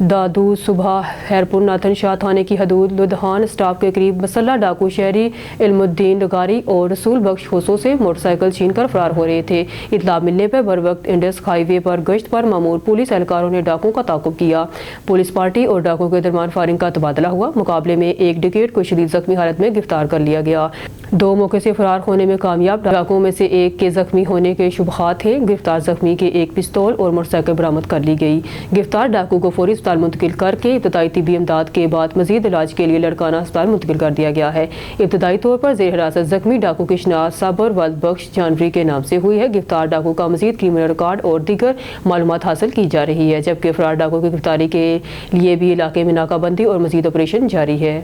दादू सुबह हैरपुर नाथन शाह थाने की हदूद लुधियान स्टाफ के करीब मसल्ला डाकू शहरी इल्मुद्दीन लगारी और रसूल बख्श होसो से मोटरसाइकिल छीनकर फरार हो रहे थे। इतला मिलने पर बर वक्त इंडस हाईवे पर गश्त पर मामूर पुलिस एहलकारों ने डाकुओं का ताक़ुब किया। पुलिस पार्टी और डाकुओं के दरमियान फायरिंग का तबादला हुआ। मुकाबले में एक डिकेट को शदीद जख्मी हालत में गिरफ्तार कर लिया गया। 2 मौके से फरार होने में कामयाब डाकुओं में से एक के जख्मी होने के शुबहात थे। गिरफ्तार जख्मी के एक पिस्तौल और मोटरसाइकिल बरामद कर ली गई। गिरफ्तार डाकू को फौरी अस्पताल मुंतकिल करके इब्तदाई तिब्बी इमदाद के बाद मजीद इलाज के लिए लड़काना अस्पताल मुंतकिल कर दिया गया है। इब्तदाई तौर पर जेर हिरासत जख्मी डाकू की शनाख्त साबर वल्द बख्श जानवरी के नाम से हुई है। गिरफ्तार डाकू का मजीद क्रिमिनल रिकॉर्ड और दीगर मालूमात हासिल की जा रही है, जबकि फरार डाकू की गिरफ्तारी के लिए भी इलाके में नाकाबंदी और मजीद ऑपरेशन जारी है।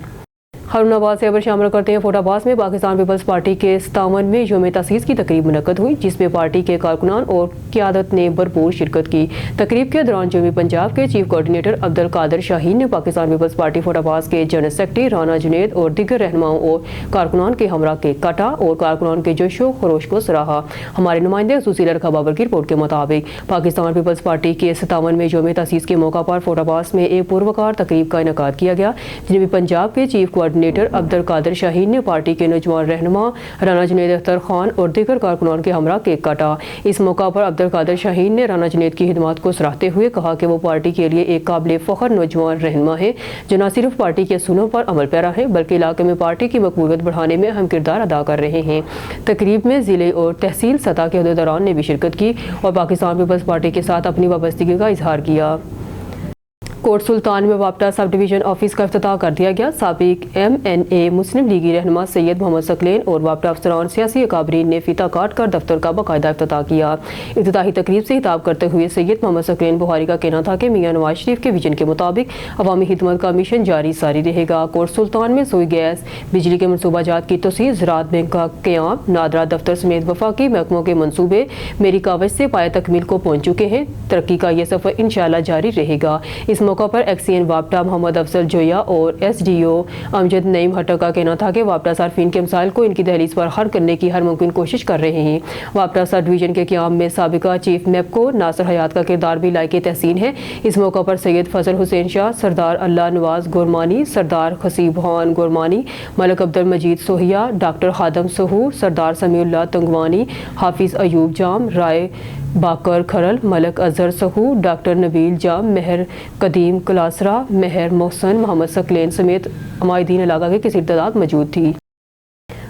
हारूनाबाद से खबर शामिल करते हैं। फोटाबाद में पाकिस्तान पीपल्स पार्टी के 57 में योम तसीस की तकरीब मुनक्कद हुई, जिसमें पार्टी के कारकुनान और क़यादत ने भरपूर शिरकत की। तकरीब के दौरान जनूबी पंजाब के चीफ कोऑर्डिनेटर अब्दुल कादिर शाहीन ने पाकिस्तान पीपल्स पार्टी फोटाबाद के जनरल सेक्रेटरी राना जुनेद और दीगर रहनुमाओं और कारकुनान के हमरा केक काटा और कारकुनान के जोशो खरोश को सराहा। हमारे नुमाइंदे खसूसी लड़का बाबर की रिपोर्ट के मुताबिक पाकिस्तान पीपल्स पार्टी के 57 में योम तसीस के मौका पर फोटाबाद में एक पुरवकार तकरीब का इनेकाद किया गया। जनूबी पंजाब के चीफ कोऑर्डिनेटर अब्दुल कादिर शाहीन ने पार्टी के नौजवान रहनुमा राना जुनेद अख्तर खान और दीगर कारकुनान के हमरा केक काटा। इस मौका पर अब्दुल कादिर शाहीन ने राना जुनेद की खिदमत को सराहते हुए कहा कि वो पार्टी के लिए एक काबिल फ़ख्र नौजवान रहनुमा है, जो न सिर्फ पार्टी के असूलों पर अमल पैरा है बल्कि इलाके में पार्टी की मकबूलियत बढ़ाने में अहम किरदार अदा कर रहे हैं। तकरीब में ज़िले और तहसील सतह के अहदेदारान ने भी शिरकत की और पाकिस्तान पीपल्स पार्टी के साथ अपनी वाबस्तगी का इजहार किया। कोट सुल्तान में वापटा सब डिवीजन ऑफिस का इफ्तिताह कर दिया गया। साबिक MNA मुस्लिम लीगी रहनुमा सैयद मोहम्मद सकलेन और वापटा अफसरान सियासी अकाबरीन ने फीता काट कर दफ्तर का बाकायदा इफ्तिताह किया। इफ्तिताही तकरीब से खिताब करते हुए सैयद मोहम्मद सकलेन बुहारी का कहना था कि मियां नवाज शरीफ के विजन के मुताबिक अवामी खिदमत का मिशन जारी सारी रहेगा। कोट सुल्तान में सोई गैस बिजली के मनसूबाजात की तोसी, ज़राअत बैंक का क़याम, नादरा दफ्तर समेत वफाकी महकमों के मनसूबे मेरी कावज से पाया तकमील को पहुँच चुके हैं। तरक्की का यह सफ़र इंशाअल्लाह जारी रहेगा। इस मौका पर एक्सीएन वापटा मोहम्मद अफजल जोया और SDO अमजद नईम हट्टा का कहना था कि वापटा सार्फिन के मसाइल को इनकी दहलीज पर हल करने की हर मुमकिन कोशिश कर रहे हैं। वापटा सब डिवीजन के क़याम में साबिका चीफ MEPCO नासिर हयात का किरदार भी लायक तहसीन है। इस मौका पर सैयद फजल हुसैन शाह, सरदार अल्लाह नवाज गोरमानी, सरदार खसीब खान गोरमानी, मलिक अब्दुल मजीद सोहिया, डॉक्टर खादम सहू, सरदार समीउल्लाह तंगवानी, हाफिज अयूब जाम, राय बाकर खरल, मलक अजहर सहू, डॉक्टर नबील जाम, मेहर कदीम कलासरा, मेहर मोहसन, मोहम्मद सकलेन समेत अमायदीन इलाका की किसी तादाद मौजूद थी।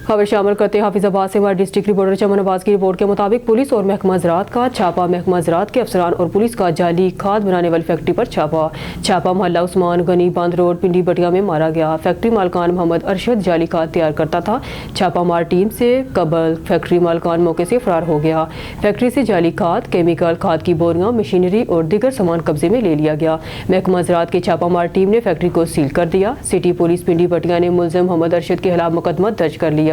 खबर शामिल करते हैं हाफिजाबाद से हमारे डिस्ट्रिक्ट रिपोर्टर चमन अब्बास की रिपोर्ट के मुताबिक पुलिस और महकमा ज़राअत का छापा। महकमा ज़राअत के अफसरान और पुलिस का जाली खाद बनाने वाली फैक्ट्री पर छापा मोहल्ला उस्मान गनी बंद रोड पिंडी बटिया में मारा गया। फैक्ट्री मालकान मोहम्मद अरशद जाली खाद तैयार करता था। छापा मार टीम से कबल फैक्ट्री मालकान मौके से फरार हो गया। फैक्ट्री से जाली खाद, केमिकल खाद की बोरियां, मशीनरी और दीगर सामान कब्जे में ले लिया गया। महकमा ज़राअत की छापा मार टीम ने फैक्ट्री को सील कर दिया। सिटी पुलिस पिंडी बटिया ने मुलजिम मोहम्मद अरशद के खिलाफ मुकदमा दर्ज कर लिया।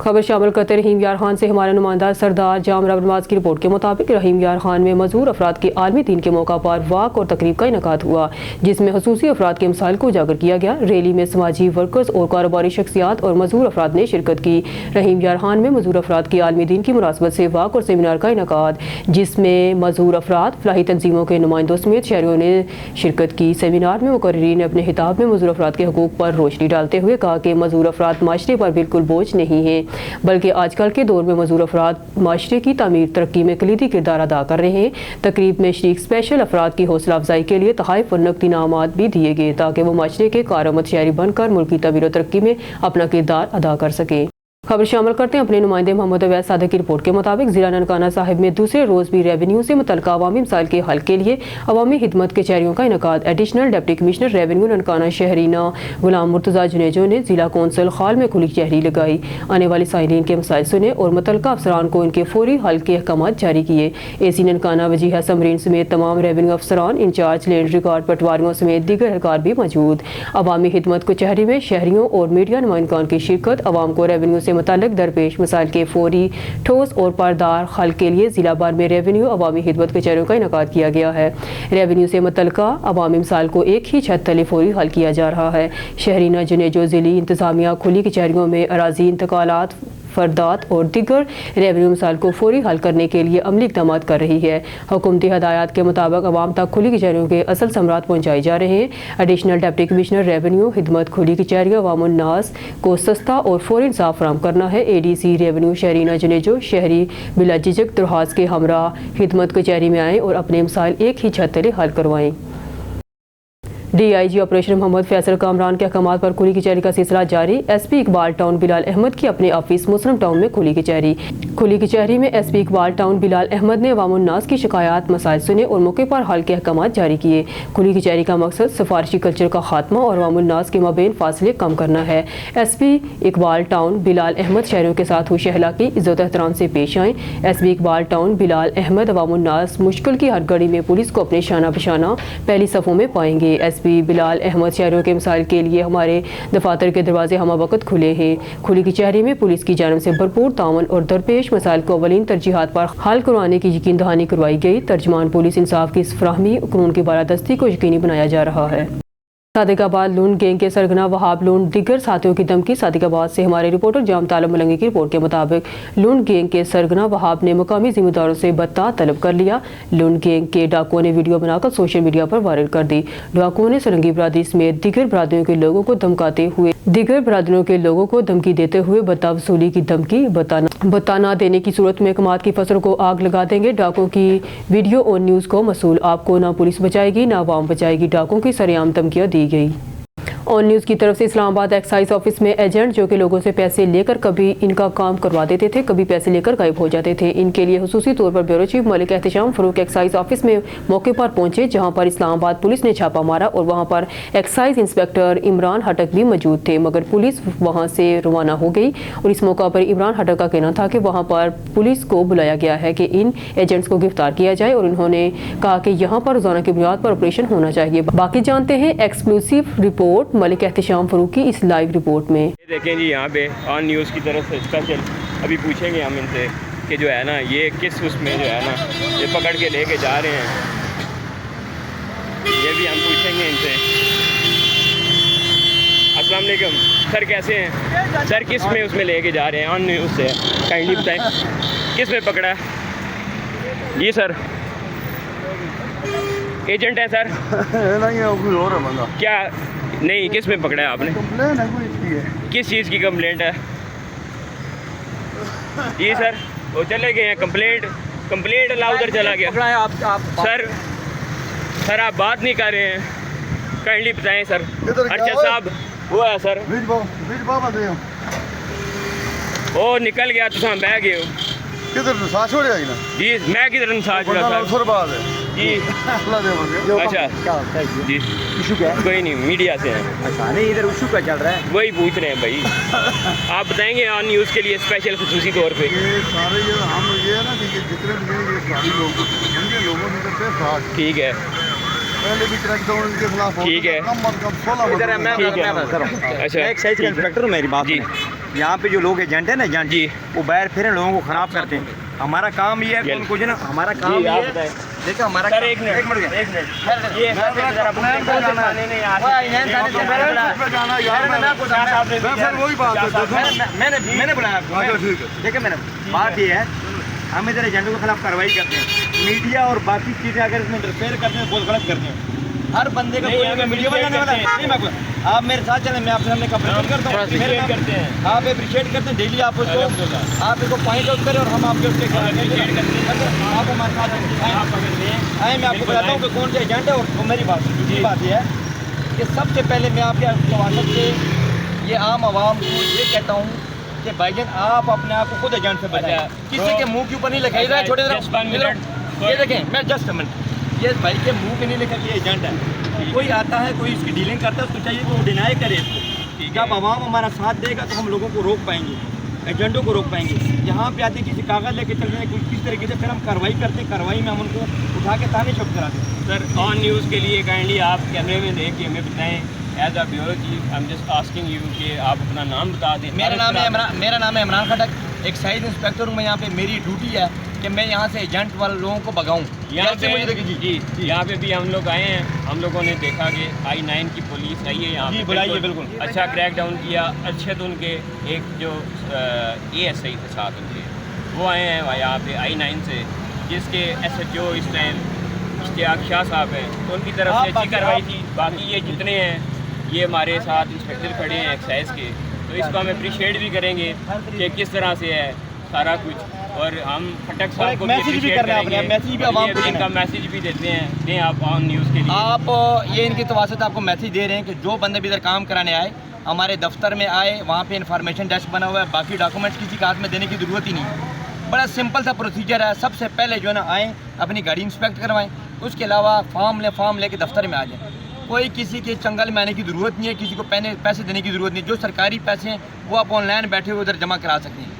खबर शामिल करते रहीम यार खान से हमारे नुमाइंदा सरदार जाम नवाज की रिपोर्ट के मुताबिक रहीम यार खान में मजदूर अफराद के आलमी दिन के मौका पर वाक और तकरीब का इनेकाद हुआ, जिसमें खसूसी अफराद के मसाइल को उजागर किया गया। रैली में समाजी वर्कर्स और कारोबारी शख्सियात और मजदूर अफराद ने शिरकत की। रहीम यार खान में मजदूर अफराद के आलमी दिन की मुनासबत से वाक और सेमिनार का इनेकाद, जिसमें मजदूर अफराद, फलाही तंजीमों के नुमाइंदों समेत शहरियों ने शिरकत की। सेमिनार में मुकर्रीरीन ने अपने खिताब में मजदूर अफराद के हकूक पर रोशनी डालते हुए कहा कि मजदूर अफराद माशरे पर बिल्कुल बोझ नहीं है, बल्कि आजकल के दौर में मजदूर अफराद माशरे की तामीर तरक्की में कलीदी किरदार अदा कर रहे हैं। तकरीब में शरीक स्पेशल अफराद की हौसला अफजाई के लिए तोहफे और नकदी इनामात भी दिए गए, ताकि वो माशरे के कारआमद शहरी बनकर मुल्क की तामीर और तरक्की में अपना किरदार अदा कर सकें। खबर शामिल करते हैं अपने नुमाइंदे मोहम्मद अवैस सादिक की रिपोर्ट के मुताबिक जिला ननकाना साहिब में दूसरे रोज भी रेवेन्यू से मुतल्लिका अवामी मसाइल के हल के लिए अवामी खिदमत कचहरियों का इनेकाद। Additional deputy commissioner revenue Nankana शहरीना गुलाम मुर्तजा जुनेजो ने जिला कौंसिल खाल में खुली कचहरी लगाई। आने वाली साइलिन के मसाइल सुने और मुतल्लिका अफसरान को इनके फौरी हल के अहकामात जारी किए। एसी ननकाना वजीहा समरीन समेत तमाम रेवेन्यू अफसरान, इंचार्ज लैंड रिकॉर्ड पटवारियों समेत दीगर एहलकार भी मौजूद। अवामी खिदमत कचहरी में शहरियों और मीडिया नुमाइंदगान की शिरकत अवाम को रेवेन्यू से मुताल्लिक दरपेश मसाइल के फौरी, ठोस और पारदार हल के लिए जिला भर में रेवेन्यू अवामी खिदमत कचहरियों का इनेकाद किया गया है। रेवेन्यू से मुतल्लिका अवामी मसाइल को एक ही छत तले फौरी हल किया जा रहा है। शहरीना जुनेजो जिली इंतजामिया खुली कचहरियों में अराजी इंतकालात, फरदात और दीगर रेवेन्यू मसाइल को फौरी हल करने के लिए अमली इक़दाम कर रही है। हुकूमती हदायत के मुताबिक अवाम तक खुली कचहरियों के असल समरात पहुँचाए जा रहे हैं। एडिशनल डिप्टी कमिश्नर रेवेन्यू खिदमत खुली कचहरियाँ अवामुन्नास को सस्ता और फौरी इंसाफ फराहम करना है। ADC रेवेन्यू शहरीना जुनेजो शहरी बिला झिझक दरख्वास्त के हमरा खिदमत कचहरी में आएँ और अपने मसाइल एक ही छत तले हल करवाएँ। DIG ऑपरेशन मोहम्मद फैसल कामरान के अहकामात पर खुली कचहरी का सिलसिला जारी। SP इकबाल टाउन बिलाल अहमद की अपने ऑफिस मुस्लिम टाउन में खुली कचहरी में SP इकबाल टाउन बिलाल अहमद ने अवामुन्नास की शिकायत मसाइल सुने और मौके पर हल के अहकामात जारी किए। खुली कचहरी का मकसद सिफारशी कल्चर का खात्मा और अवामुन्नास के माबेन फासले कम करना है। SP इकबाल टाउन बिलाल अहमद शहरियों के साथ हुई अखलाकी इज्जत एहतराम से पेश आएँ। SP इकबाल टाउन बिलाल अहमद अवामुन्नास मुश्किल की हर घड़ी में पुलिस को अपने शाना बशाना पहली सफ़ों में पाएंगे। SP बिलाल अहमद शहरियों के मसाइल के लिए हमारे दफातर के दरवाजे हमा वक्त खुले हैं। खुली कचहरी में पुलिस की जानिब से भरपूर तावन और दरपेश मसाइल को अवलीन तरजीहात पर हल करवाने की यकीन दहानी करवाई गई। तर्जमान पुलिस इंसाफ की फराहमी कानून की बालादस्ती को यकीनी बनाया जा रहा है। सादिकाबाद लून गैंग के सरगना वहाब लून दिगर साथियों की धमकी। सादिकाबाद से हमारे रिपोर्टर जाम तालब मलंगी की रिपोर्ट के मुताबिक लून गैंग के सरगना वहाब ने मुकामी जिम्मेदारों से बत्ता तलब कर लिया। लून गैंग के डाकुओं ने वीडियो बनाकर सोशल मीडिया पर वायरल कर दी। डाकुओं ने सरंगी बरादरी समेत दिगर बरादरियों के लोगों को धमकी देते हुए बता वसूली की धमकी, बता न देने की सूरत में कमात की फसलों को आग लगा देंगे। डाकुओं की वीडियो और न्यूज़ को मसूल आपको ना पुलिस बचाएगी ना आवाम बचाएगी। डाकुओं की सरेआम धमकियां दी गई। ऑन न्यूज़ की तरफ से इस्लामाबाद एक्साइज ऑफिस में एजेंट जो कि लोगों से पैसे लेकर कभी इनका काम करवा देते थे, कभी पैसे लेकर गायब हो जाते थे, इनके लिए हुसूसी तौर पर bureau chief Malik Ehtesham Farooq excise office में मौके पर पहुंचे, जहां पर इस्लामाबाद पुलिस ने छापा मारा और वहां पर एक्साइज इंस्पेक्टर इमरान हटक भी मौजूद थे, मगर पुलिस वहां से रवाना हो गई। और इस मौका पर इमरान हटक का कहना था कि वहां पर पुलिस को बुलाया गया है कि इन एजेंट्स को गिरफ्तार किया जाए और उन्होंने कहा कि यहाँ पर रोजाना की बुनियाद पर ऑपरेशन होना चाहिए। बाकी जानते हैं एक्सक्लूसिव रिपोर्ट मलिक एहतशाम फरूक की इस लाइव रिपोर्ट में। देखें जी, यहाँ पे ऑन न्यूज़ की तरफ से स्पेशल अभी पूछेंगे हम इनसे कि जो है ना ये किस उसमें जो है ना ये पकड़ के लेके जा रहे हैं, ये भी हम पूछेंगे इनसे। अस्सलाम वालेकुम सर, कैसे हैं सर? किस में उसमें लेके जा रहे हैं? ऑन न्यूज़ से काइंडली बताएं किस में पकड़ा है? जी सर, एजेंट है सर? क्या नहीं, किस में पकड़ा है आपने? कंप्लेंट है कोई इसकी है। किस चीज़ की कंप्लेंट है? जी सर, वो चले गए हैं कंप्लेंट कंप्लेंट अला उधर चला गया। पकड़ा है आप सर आप बात नहीं कर रहे हैं, काइंडली बताएं सर। अर्शद साहब वो है सर, वो निकल गया तो हम बह गए हो किधर सास हो रहा है ना जी। मैं किधर साथ जुड़ा सर सुरबाज है जी। अल्लाह दे बंदे अच्छा क्या होता है जी, इशू क्या है? कोई नहीं, मीडिया से हैं, अच्छा नहीं, इधर इशू क्या चल रहा है? वही पूछ रहे हैं भाई। आप बताएंगे ऑन न्यूज़ के लिए स्पेशल खसूसी तौर पे। ये सारे ये हम ये है ना कि ये जितने भी हैं, ये सारे लोग समझे लोगों ने करते हैं फ्रॉड। ठीक है पहले भी क्रैकडाउन इनके खिलाफ हो ठीक है। कम अज कम 16 इधर मैं ठीक है। बता रहा हूँ। अच्छा मैं एक साइज का इंस्पेक्टर हूँ, मेरी बात जी। सुनें। यहाँ पे जो लोग एजेंट है ना एजेंट जी, वो बाहर फिर लोगों को खराब करते हैं। हमारा काम ये है कि उनको जो ना हमारा काम जी, ये आप है, बताएं। देखो हमारा सर काम- एक मिनट ये वही बात है मैंने बुलाया आपको। अच्छा, ठीक है। देखिए मैंने बात ये है, हम इधर एजेंटों के खिलाफ कार्रवाई करते हैं। मीडिया और बाकी चीज़ें अगर इसमें इंटरफेयर करते हैं बहुत गलत करते हैं। हर बंदे का कोई मैं मीडिया बनाने वाला नहीं। मैं आप मेरे साथ चलें, मैं आपसे हमने कंप्लेंट करता हूँ, करते हैं। आप अप्रिशिएट करते हैं डेली। आप उसको आप इसको पॉइंट आउट करें और हम आपके उसके आप हमारे साथ आए। मैं आपको बताता हूँ कि कौन सा एजेंट है। और मेरी बात दूसरी बात यह है कि सबसे पहले मैं आपके वाट्सएप से ये आम आवाम को ये कहता हूँ कि भाईजान आप अपने आप को खुद एजेंट से बताएं, किसी के मुंह के ऊपर नहीं लिखाई रहा है। छोटे ये देखें, मैं जस्ट ये भाई के मुंह पे नहीं लिखा कि ये एजेंट है। कोई आता है, कोई इसकी डीलिंग करता है, उसको चाहिए कि वो डिनाई करे इसको। जब आवाम हमारा साथ देगा तो हम लोगों को रोक पाएंगे, एजेंटों को रोक पाएंगे। यहाँ पे आते किसी कागज़ लेके चल रहे हैं कोई किस तरीके से, फिर हम कार्रवाई करते हैं। कार्रवाई में हम उनको उठा के ताने शब्द कराते हैं। सर ऑन न्यूज़ के लिए काइंडली आप कैमरे में देख के हमें बताएं as a bureau chief. I am just asking you कि आप अपना नाम बता दें। मेरा नाम है इमरान खटक, एक साइड इंस्पेक्टर हूँ मैं यहाँ पे। मेरी ड्यूटी है कि मैं यहाँ से एजेंट वाले लोगों को भगाऊँ। यहाँ पे जी यहाँ पे भी हम लोग आए हैं। हम लोगों ने देखा कि I-9 की पुलिस आई है यहाँ पे, बुलाइए बिल्कुल। अच्छा क्रैक डाउन किया। अर्शद उनके एक जो ASI थे साथ उनके, वो आए हैं यहाँ पे I-9 से, जिसके SHO इस टाइम इश्तियाक शाह साहब हैं, तो उनकी तरफ से अच्छी कार्रवाई थी। बाकी ये जितने हैं ये हमारे साथ इंस्पेक्टर खड़े हैं एक्साइज के, तो इसको हम अप्रिशिएट भी करेंगे कि किस तरह से है सारा कुछ। और हम खटक साहब को मैसेज भी कर रहे हैं, अपने मैसेज भी आवाम को इनका मैसेज भी देते हैं, दें आप ऑन न्यूज़ के लिए। आप ये इनकी तवासत आपको मैसेज दे रहे हैं कि जो बंदे भी इधर काम कराने आए, हमारे दफ्तर में आए, वहाँ पे इन्फॉर्मेशन डेस्क बना हुआ है, बाकी डॉक्यूमेंट्स किसी के हाथ में देने की ज़रूरत ही नहीं है। बड़ा सिंपल सा प्रोसीजर है। सबसे पहले जो है ना आएँ, अपनी गाड़ी इंस्पेक्ट करवाएं, उसके अलावा फॉर्म लेके दफ्तर में आ जाएँ। कोई किसी के चंगल में आने की ज़रूरत नहीं है, किसी को पैसे देने की ज़रूरत नहीं। जो सरकारी पैसे हैं वो आप ऑनलाइन बैठे हुए उधर जमा करा सकते हैं।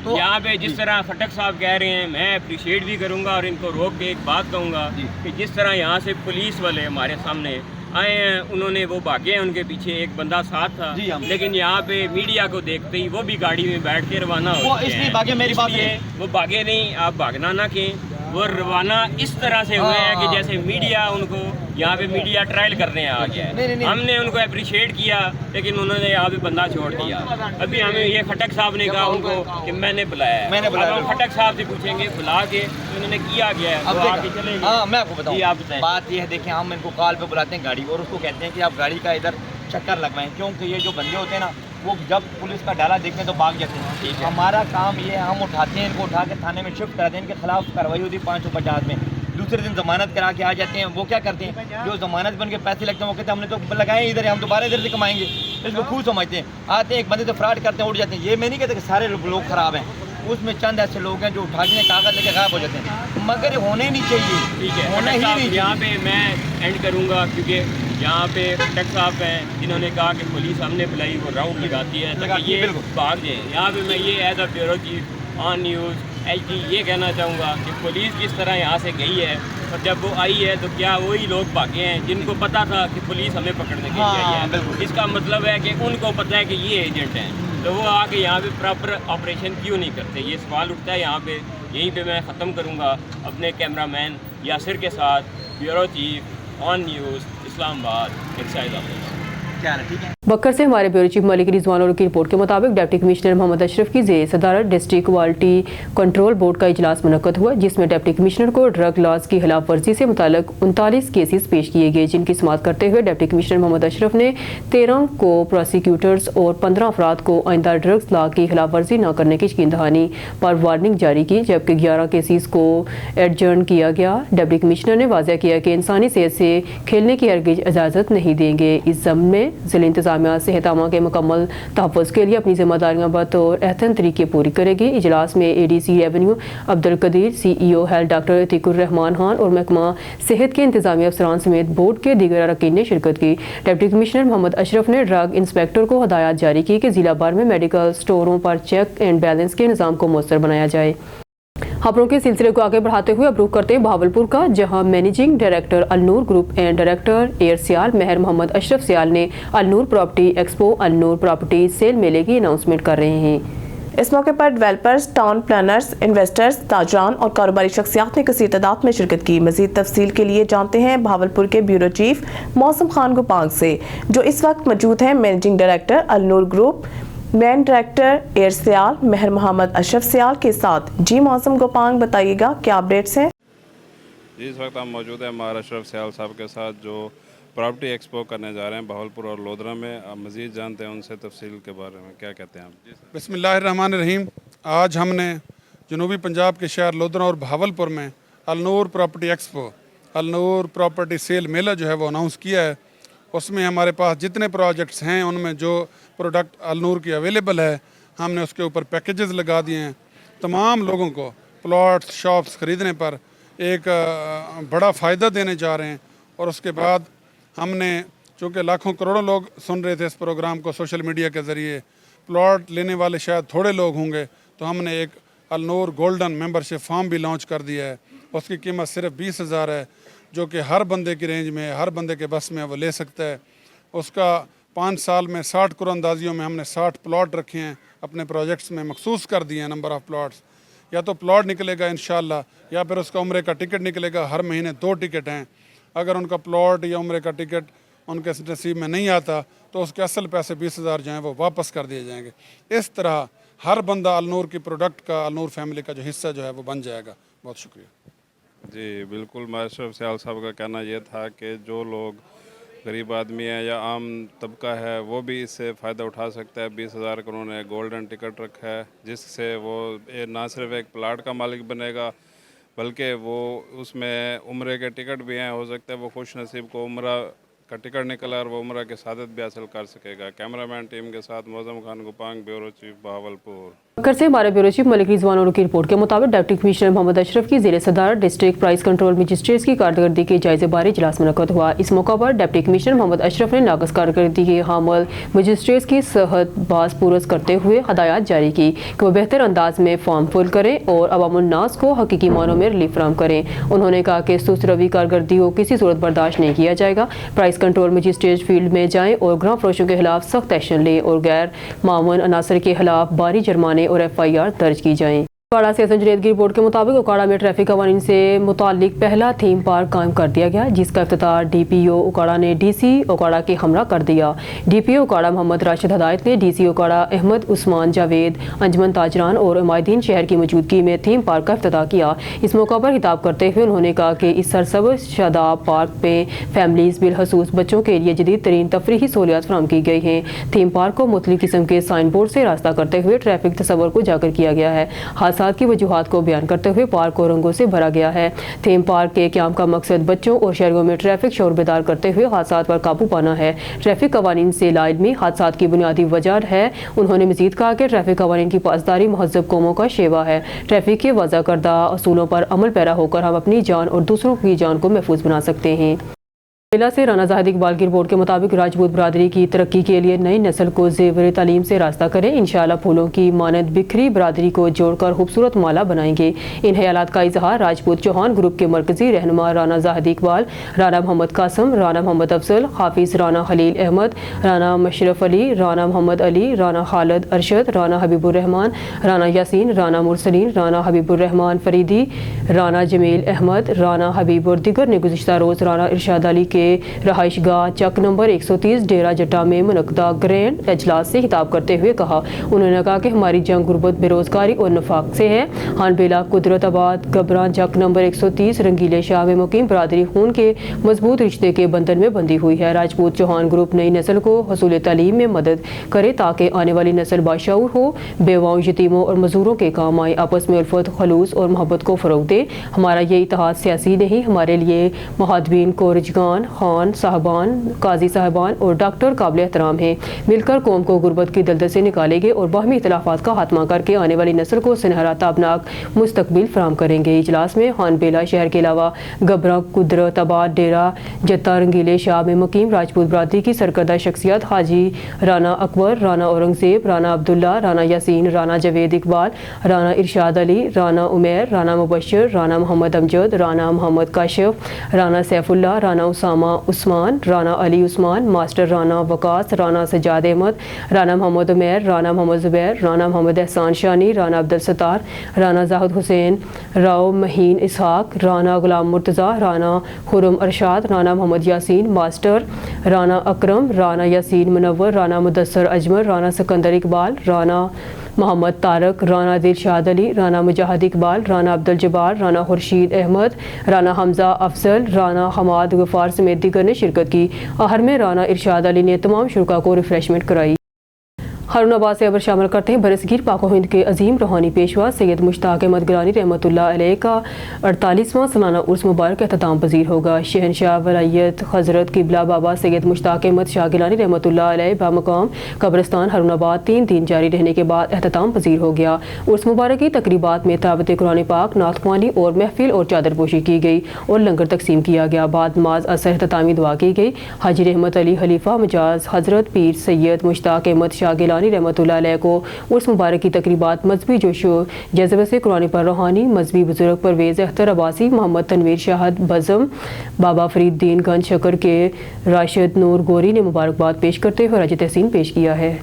तो यहाँ पे जिस तरह खटक साहब कह रहे हैं, मैं अप्रिशिएट भी करूँगा और इनको रोक के एक बात कहूँगा कि जिस तरह यहाँ से पुलिस वाले हमारे सामने आए हैं, उन्होंने वो भागे हैं, उनके पीछे एक बंदा साथ था, लेकिन यहाँ पे मीडिया को देखते ही वो भी गाड़ी में बैठ के रवाना हो गए। इसलिए भागे, मेरी बात है, वो भागे नहीं, आप भागना ना कहें। वो रवाना इस तरह से हुए हैं कि जैसे मीडिया उनको यहाँ पे मीडिया ट्रायल करने आ गया है। हमने उनको अप्रिशिएट किया, लेकिन उन्होंने यहाँ पे बंदा छोड़ दिया। अभी हमें ये खटक साहब ने कहा उनको कि मैंने बुलाया है। अब हम खटक साहब से पूछेंगे बुला के तो उन्होंने किया गया है, वो आके चले गए। हाँ मैं आपको बताऊँ, आप बताएं। बात ये है, देखिए हम इनको कॉल पे बुलाते हैं गाड़ी, और उसको कहते हैं कि आप गाड़ी का इधर चक्कर लगवाएं, क्योंकि ये जो बंदे होते हैं ना, वो जब पुलिस का डाला देखते हैं तो भाग जाते हैं। हमारा काम ये है, हम उठाते हैं इनको, उठा के थाने में शिफ्ट कराते हैं, इनके खिलाफ कार्रवाई होती है 550 में। दूसरे दिन जमानत करा के आ जाते हैं। वो क्या करते हैं, जो जमानत बन के पैसे लगते हैं वो कहते हैं हमने तो लगाए इधर, हम दोबारा इधर से कमाएंगे, इसको खूब समझते हैं। आते हैं एक बंदे से फ्रॉड करते हैं, उड़ जाते हैं। ये मैं नहीं कहते कि सारे लोग खराब हैं, उसमें चंद ऐसे लोग हैं जो उठा के कागज लेके गायब हो जाते हैं, मगर होने नहीं चाहिए। ठीक है, होना ही नहीं। यहाँ पे मैं एंड करूँगा, क्योंकि यहाँ पे खटक साहब हैं जिन्होंने कहा कि पुलिस हमने बुलाई, वो राउंड लगाती है ताकि ये भाग जाए। यहाँ पे मैं ये as a bureau chief on news HD ये कहना चाहूँगा कि पुलिस जिस तरह यहाँ से गई है, और जब वो आई है तो क्या वही लोग भागे हैं जिनको पता था कि पुलिस हमें पकड़ने के लिए आई है। इसका मतलब है कि उनको पता है कि ये एजेंट हैं, तो वो आके यहाँ पे प्रॉपर ऑपरेशन क्यों नहीं करते। ये सवाल उठता है यहाँ पे। यहीं पे मैं ख़त्म करूँगा अपने कैमरामैन यासिर के साथ, bureau chief on news Islamabad excise office. ख्याल है, ठीक है। बक्कर से हमारे ब्यूरो चीफ मलिक रिजवान और की रिपोर्ट के मुताबिक डिप्टी कमिश्नर मोहम्मद अशरफ की ज़ेर सदारत डिस्ट्रिक्ट क्वालिटी कंट्रोल बोर्ड का इजलास मुनक्कद हुआ, जिसमें डिप्टी कमिश्नर को ड्रग लॉज की खिलाफ वर्जी से मुताल्लिक 39 केसेस पेश किए गए, जिनकी समाअत करते हुए डिप्टी कमिश्नर मोहम्मद अशरफ ने 13 को प्रोसिक्यूटर्स और 15 अफराद को आइंदा ड्रग्स लॉ की खिलाफ वर्जी न करने की यकीन दहानी पर वार्निंग जारी की, जबकि 11 केसेस को एडजर्न किया गया। डिप्टी कमिश्नर ने वाज़ेह किया कि इंसानी सेहत से खेलने की हरगिज इजाज़त नहीं देंगे। इस ज़म्न में ज़िला इंतज़ामिया सेहत के मुकम्मल तहफ़्फ़ुज़ के लिए अपनी ज़िम्मेदारियाँ बतौर एहसन तरीके पूरी करेगी। इजलास में ADC revenue Abdul Qadeer, CEO health doctor Atiqur Rahman Khan और महकमा सेहत के इंतज़ामी अफसरान समेत बोर्ड के दीगर अरकान ने शिरकत की। डिप्टी कमिश्नर मोहम्मद अशरफ ने ड्रग इंस्पेक्टर को हदायत जारी की कि ज़िला भर में मेडिकल स्टोरों पर चेक एंड बैलेंस के निज़ाम को मौसर बनाया जाए। खबरों के सिलसिले को आगे बढ़ाते हुए अब रुख करते हैं भावलपुर का, जहां managing director Alnoor group and director air Sial Mehar Mohammad Ashraf Sial ने Alnoor property expo Alnoor property sale मेले की अनाउंसमेंट कर रहे हैं। इस मौके पर डेवलपर्स, टाउन प्लानर्स, इन्वेस्टर्स, ताजरान और कारोबारी शख्सियात ने कसीर तादाद में शिरकत की। मजीद तफसील के लिए जानते हैं भावलपुर के ब्यूरो चीफ मौसम खान गोपांग से, जो इस वक्त मौजूद हैं मैनेजिंग डायरेक्टर अलनूर ग्रुप, मैन डायरेक्टर एयर सियाल महर मोहम्मद अशरफ सियाल के साथ। जी मौसम गोपांग, बताइएगा क्या अपडेट्स हैं? जी, इस वक्त हम मौजूद हैं महार अशरफ सियाल साहब के साथ, जो प्रॉपर्टी एक्सपो करने जा रहे हैं भावलपुर और लोधरा में। आप मज़ीद जानते हैं उनसे तफसील के बारे में, क्या कहते हैं आप? बिस्मिल्लाहिर्रहमानिर्रहीम। आज हमने जनूबी पंजाब के शहर लोधरा और भावलपुर में Alnoor property expo Alnoor property sale मेला जो है वो अनाउंस किया है। उसमें हमारे पास जितने प्रोजेक्ट्स हैं उनमें जो प्रोडक्ट अलनूर की अवेलेबल है, हमने उसके ऊपर पैकेजेस लगा दिए हैं। तमाम लोगों को प्लॉट्स, शॉप्स ख़रीदने पर एक बड़ा फ़ायदा देने जा रहे हैं। और उसके बाद हमने, चूँकि लाखों करोड़ों लोग सुन रहे थे इस प्रोग्राम को सोशल मीडिया के ज़रिए, प्लॉट लेने वाले शायद थोड़े लोग होंगे, तो हमने एक अलनूर गोल्डन मेंबरशिप फॉर्म भी लॉन्च कर दिया है। उसकी कीमत सिर्फ 20,000 है, जो कि हर बंदे की रेंज में, हर बंदे के बस में वो ले सकता है। उसका 5 साल में 60 कुरअंदाजियों में हमने 60 प्लॉट रखे हैं, अपने प्रोजेक्ट्स में मखसूस कर दिए हैं नंबर ऑफ़ प्लॉट्स। या तो प्लॉट निकलेगा इंशाल्लाह, या फिर उसका उम्रे का टिकट निकलेगा। हर महीने 2 टिकट हैं। अगर उनका प्लॉट या उम्रे का टिकट उनके नसीब में नहीं आता तो उसके असल पैसे 20,000 जो हैं वो वापस कर दिए जाएंगे। इस तरह हर बंदा अलनूर की प्रोडक्ट का, अलनूर फैमिली का जो हिस्सा जो है वो बन जाएगा। बहुत शुक्रिया। जी बिल्कुल, महार अशरफ सियाल साहब का कहना ये था कि जो लोग गरीब आदमी है या आम तबका है वो भी इससे फ़ायदा उठा सकता है। 20,000 का उन्होंने गोल्डन टिकट रखा है, जिससे वो ना सिर्फ एक प्लाट का मालिक बनेगा बल्कि वो उसमें उम्रे के टिकट भी हैं। हो सकता है वो खुश नसीब को उम्रा का टिकट निकला और वो उम्रा की सादत भी हासिल कर सकेगा। कैमरामैन टीम के साथ मौसम खान गोपांग, ब्यूरो चीफ भावलपुर। बक्कर से हमारे ब्यूरो चीफ मलिक रिजवान और की रिपोर्ट के मुताबिक डिप्टी कमिश्नर मोहम्मद अशरफ की ज़ेर सदारत डिस्ट्रिक्ट प्राइस कंट्रोल मजिस्ट्रेट्स की कारकर्दगी के जायजे बारे इजलास मुनक्कद हुआ। इस मौका पर डिप्टी कमिश्नर मोहम्मद अशरफ ने नाकस कारकर्दगी के हामल मजिस्ट्रेट्स की सेहत बाज पूरस करते हुए हदायत जारी की कि वह बेहतर अंदाज में फॉर्म फिल करें और अवामुन्नास को हकीकी मानों में रिलीफ फराहम करें। उन्होंने कहा कि सुस्त रवि कारकर्दगी को किसी सूरत बर्दाश्त नहीं किया जाएगा। प्राइस कंट्रोल मजिस्ट्रेट फील्ड में जाएँ और ग्राम फरोशों के खिलाफ सख्त एक्शन लें और गैर मामून अनासर के खिलाफ भारी जुर्माने और FIR दर्ज की जाएं। उकाड़ा से जुनैद की रिपोर्ट के मुताबिक उकाड़ा में ट्रैफिक कवानीन से मुतालिक पहला थीम पार्क कायम कर दिया गया, जिसका इफ्तिताह DPO उकाड़ा ने DC उकाड़ा के हमरा कर दिया। DPO उकाड़ा मोहम्मद राशिद हदायत ने DC उकाड़ा अहमद उस्मान जावेद, अंजमन ताजरान और उमायदीन शहर की मौजूदगी में थीम पार्क का इफ्तिताह किया। इस मौका पर खिताब करते हुए उन्होंने कहा कि इस सरसब्ज़ शादाब पार्क में फैमिलीज़ बिलखसूस बच्चों के लिए जदीद तरीन तफरीही सहूलियात फराहम की गई हैं। थीम पार्क को मुख्तलिफ किस्म के साइन बोर्ड से रास्ता करते हुए ट्रैफिक तस्वर को उजागर किया गया है। हादसा की वजूहात को बयान करते हुए पार्क को रंगों से भरा गया है। थीम पार्क के क़याम का मकसद बच्चों और शहरों में ट्रैफिक शोर बेदार करते हुए हादसात पर काबू पाना है। ट्रैफिक कवानीन से लाइलमी हादसात की बुनियादी वजह है। उन्होंने मजीद कहा कि ट्रैफिक कवानीन की पासदारी महज़ब कौमों का शेवा है। ट्रैफिक के वज़ा करदा असूलों पर अमल पैरा होकर हम अपनी जान और दूसरों की जान को महफूज बना सकते हैं। जिला से राना ज़ाहिद इकबाल की रिपोर्ट के मुताबिक राजपूत बरादरी की तरक्की के लिए नई नस्ल को ज़ेवर तालीम से रास्ता करें। इंशाअल्लाह फूलों की मानद बिखरी बरादरी को जोड़कर खूबसूरत माला बनाएंगे। इन ख्यालात का इजहार राजपूत चौहान ग्रुप के मरकजी रहनुमा राना ज़ाहिद इकबाल, राना मोहम्मद कासम, राना मोहम्मद अफजल, हाफिज़ राना खलील अहमद, राना मशरफ अली, राना मोहम्मद अली, राना खालिद अरशद, राना हबीबुर्रहमान, राना यासीन, राना मुरसलीन, राना हबीबुर्रहमान फरीदी, राना जमील अहमद, राना हबीब और दिगर ने गुज़िश्ता रोज़ राना इरशाद अली के के रहायशगाह चक नंबर 130 डेरा जटा में मुनक्दा ग्रैंड अजलास से खिताब करते हुए कहा। उन्होंने कहा कि हमारी जंग गुर्बत, बेरोजगारी और नफाक से है। हानबेला, कुदरताबाद, गबरा चक नंबर 130 रंगीले शाह में मुकीम बरादरी खून के मजबूत रिश्ते के बंधन में बंधी हुई है। राजपूत चौहान ग्रुप नई नस्ल को हसूल तालीम में मदद करे ताकि आने वाली नस्ल बाशऊर हो, बेवाओं, यतीमों और मजदूरों के काम आए, आपस में उल्फत, खलूस और मोहब्बत को फ़रोग़ दे। हमारा ये इतिहाद सियासी नहीं, हमारे लिए महादबीन, कोरजगान, खान साहबान, काजी साहबान और डॉक्टर काबिल एहतराम हैं। मिलकर कौम को गुर्बत की दलदल से निकालेंगे और बाहमी इख्तिलाफात का खात्मा करके आने वाली नस्ल को सुनहरा ताबनाक मुस्तकबिल फराहम करेंगे। इजलास में हानबेला शहर के अलावा गबरा, कुदरताबाद, डेरा जत्ता, रंगीले शाह में मुकीम राजपूत बरादरी की सरकर्दा शख्सियत हाजी राना अकबर, राना औरंगजेब, राना अब्दुल्ला, राना यासीन, राना जवेद इकबाल, राना इरशाद अली, राना उमैर, राना मुबशर, राना मोहम्मद अमजद, राना मोहम्मद काशिफ, राना सैफुल्ला, राना उसामा उस्मान, राना अली उस्मान, मास्टर राना वकास, राना सजाद अहमद, राना मोहम्मद उमैर, राना मोहम्मद जुबैर, राना मोहम्मद एहसान शानी, राना अब्दुल सत्तार, राना जाहिद हुसैन, राव महीन इसहाक, राना गुलाम मुर्तज़ा, राना खुरम अरशाद, राना मोहम्मद यासीन, मास्टर राना अकरम, राना यासीन मुनव्वर, राना मुदस्सर अजमर, राना सिकंदर इकबाल, राना मोहम्मद तारक, राना दिलशाद अली, राना मुजाहिद इकबाल, राना अब्दुल जब्बार, राना खुर्शीद अहमद, राना हमजा अफजल, राना हमाद गफ़ार समेत दीगर ने शिरकत की। आहर में राना इरशाद अली ने तमाम शुरा को रिफ्रेशमेंट कराई। हारून से अबर शामिल करते हैं बरसगीर पाको हिंद के अजीम रूहानी पेशवा सैयद मुश्ताक अहमद गिलानी रहमतुल्लाह अलैह का 48वां सालाना उर्स मुबारक एहतताम पजीर होगा। शहनशाह वलायत हज़रत किबला बाबा सैयद मुश्ताक अहमद शाह गिलानी रहमतुल्लाह अलैह बामकाम कब्रिस्तान हारून 3 दिन जारी रहने के बाद एहतताम पजीर हो गया। उर्स मुबारक की तकरीबात में ताबत कुरान पाक, नात ख्वानी और महफिल और चादर पोशी की गई और लंगर तकसीम किया गया। बाद नमाज असर एहततामी दुआ की गई। हाजी रहमत अली खलीफा मजाज हज़रत पीर सैयद मुश्ताक अहमद शाह गिलानी रहमतुल्लाह अलैह को उर्स मुबारक की तकरीबात मजहबी जोशो जज्बे से कुरान पर रूहानी मजहबी बुजुर्ग परवेज़ अख्तर अब्बासी, मोहम्मद तनवीर शाहद बज़म, बाबा फरीदुद्दीन गंज शक्कर के राशिद नूर गोरी ने मुबारकबाद पेश करते हुए राज तहसीन पेश किया है।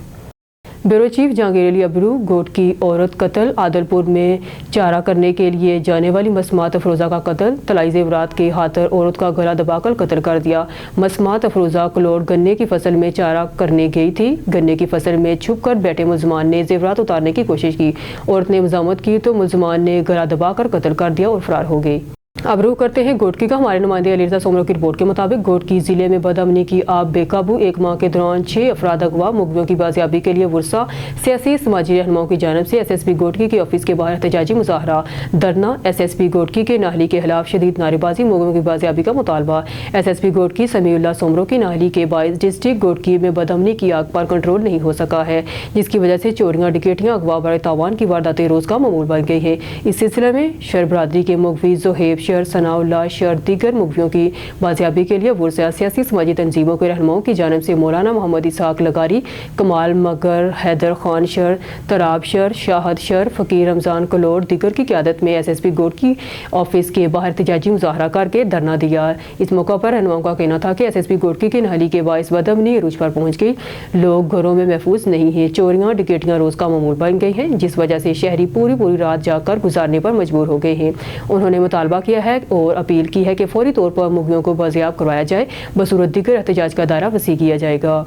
ब्यूरो चीफ जहांगीर अली अबरू गोट की औरत कत्ल, आदलपुर में चारा करने के लिए जाने वाली मसमात अफरोज़ा का कत्ल, तलाई ज़ेवरात की खातर औरत का गला दबाकर कत्ल कर दिया। मसमात अफरोज़ा कलोड़ गन्ने की फसल में चारा करने गई थी। गन्ने की फसल में छुप कर बैठे मुलजमान ने ज़ेवरात उतारने की कोशिश की। औरत ने मज़ामत की तो मुलजमान ने गला दबाकर कत्ल कर दिया और फरार हो गई। अब रुख करते हैं गोटकी का। हमारे नुमाइंदे अली रज़ा सोमरो की रिपोर्ट के मुताबिक गोटकी ज़िले में बदअमनी की आग बेकाबू, 1 माह के दौरान 6 अफराद अगवा। मुकदमों की बाजियाबी के लिए वर्सा सियासी समाजी रहनुमाओं की जानिब से SSP गोटकी के ऑफिस के बाहर एहतजाजी मुजाहरा, धरना, SSP गोटकी के नाहली के खिलाफ शदीद नारेबाजी, मुकदमों की बाजियाबी का मुतालबा। SSP गोटकी समीउल्लाह सोमरो की नाहली के बायस डिस्ट्रिक्ट गोटकी में बदअमनी की आग पर कंट्रोल नहीं हो सका है, जिसकी वजह से चोरियां, डकैतियां, अगवा, बड़े तावान की वारदातें रोज़ का मामूल बन गई है। इस सिलसिले में शर बरादरी के मुखवी ज़ोहेब शर, सनाउल्लाह शर, दीगर मुखवियों की बाजियाबी के लिए वर्सा सियासी समाजी तंजीमों के रहनुमाओं की जानिब से मौलाना मोहम्मद इसहाक लगारी, कमाल मगर, हैदर खान शर, तराब शर, शाहद शर, फ़कीर रमज़ान कलोड़ दीगर की क़यादत में SSP गोटकी ऑफिस के बाहर एहतजाजी मुजाहरा करके धरना दिया। इस मौका पर रहनुमाओं का कहना था कि SSP गोटकी की नाहली के बायस बदअमनी अरूज पर पहुँच गई। लोग घरों में महफूज नहीं हैं, चोरियाँ, डकैतियाँ रोज़ का मामूल बन गई हैं, जिस वजह से शहरी पूरी रात जाकर गुजारने पर मजबूर हो गए हैं। उन्होंने मुतालबा किया है और अपील की है कि फौरी तौर पर मुकदमों को बाजियाब करवाया जाए, बसूरत दीगर एहतजाज का दायरा वसी किया जाएगा।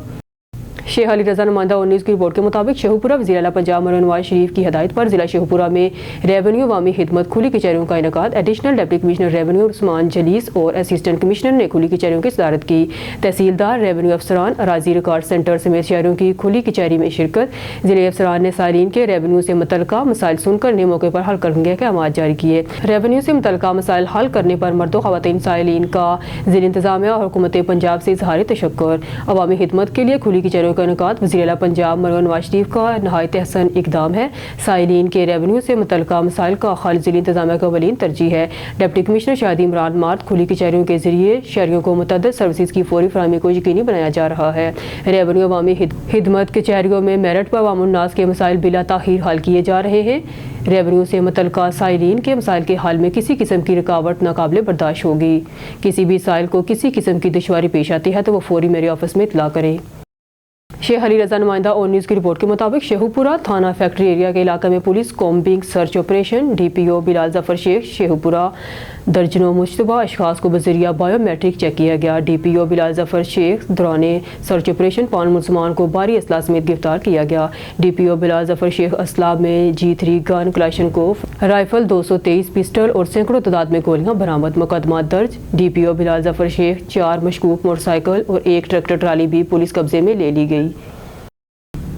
शेख अली रज़ा नुमाइंदा 19 की रिपोर्ट के मुताबिक शेखुपुरा वज़ीर आला पंजाब मौलाना नवाज शरीफ की हिदायत पर जिला शेखुपुरा में रेवेन्यू अवामी खिदमत खुली कचहरियों का इनेकाद। Additional deputy commissioner revenue Usman Jalees और असिस्टेंट कमिश्नर ने खुली कचहरियों की सदारत की। तहसीलदार, रेवेन्यू अफसरान, अराजी रिकॉर्ड सेंटर समेत शहरों की खुली कचहरी में शिरकत। जिले अफसरान ने सालीन के रेवेन्यू से मुतल्लिका मसाइल सुनकर ने मौके पर हल करने के अहकाम जारी किए। रेवेन्यू से मुतल्लिका मसाइल हल करने पर मर्द व ख़वातीन साइलिन का ज़िला इंतज़ामिया और हुकूमत पंजाब से इज़हार तशक्कुर। अवामी खिदमत के लिए खुली कचहरियों का इनेकाद वज़ीर आला पंजाब मौलाना नवाज शरीफ का नहायत अहसन इक़दाम है। साइलिन के रेवेन्यू से मुतल्लिका मसाइल का हल ज़िला इंतज़ामिया का अवलीन तरजीह है। डिप्टी कमिश्नर शाहिद इमरान मार्द खुली कचहरियों के जरिए शहरियों को मुतअद्दिद सर्विसेज की फौरी फराहमी को यकीनी बनाया जा रहा है। रेवेन्यू अवामी खिदमत कचहरियों में मेरिट पर अवामुन्नास के मसाइल बिला ताख़ीर हल किए जा रहे हैं। रेवेन्यू से मुतल्लिका साइलिन के मसाइल के हल में किसी किस्म की रुकावट नाकाबिले बर्दाश्त होगी। किसी भी साइल को किसी किस्म की दुश्वारी पेश आती है तो वो फौरी मेरे ऑफिस में इतला करें। शेख अली रजा नुमाइंदा और न्यूज़ की रिपोर्ट के मुताबिक शेखुपुरा थाना फैक्ट्री एरिया के इलाके में police combing search operation. DPO Bilal Zafar Sheikh Sheikhupura दर्जनों मुश्तबा अशखास को बजरिया बायोमेट्रिक चेक किया गया। डीपीओ बिलाल जफर शेख दौरान सर्च ऑपरेशन 5 मुलजमान को भारी असला समेत गिरफ्तार किया गया। डीपीओ बिलाल जफर शेख असला में G3 gun, Kalashnikov rifle, 223 pistol और सैकड़ों तादाद में गोलियां बरामद। मुकदमा दर्ज। डीपीओ बिलाल जफर शेख 4 मशकूक मोटरसाइकिल और 1 ट्रैक्टर ट्राली भी पुलिस कब्जे में ले ली गई।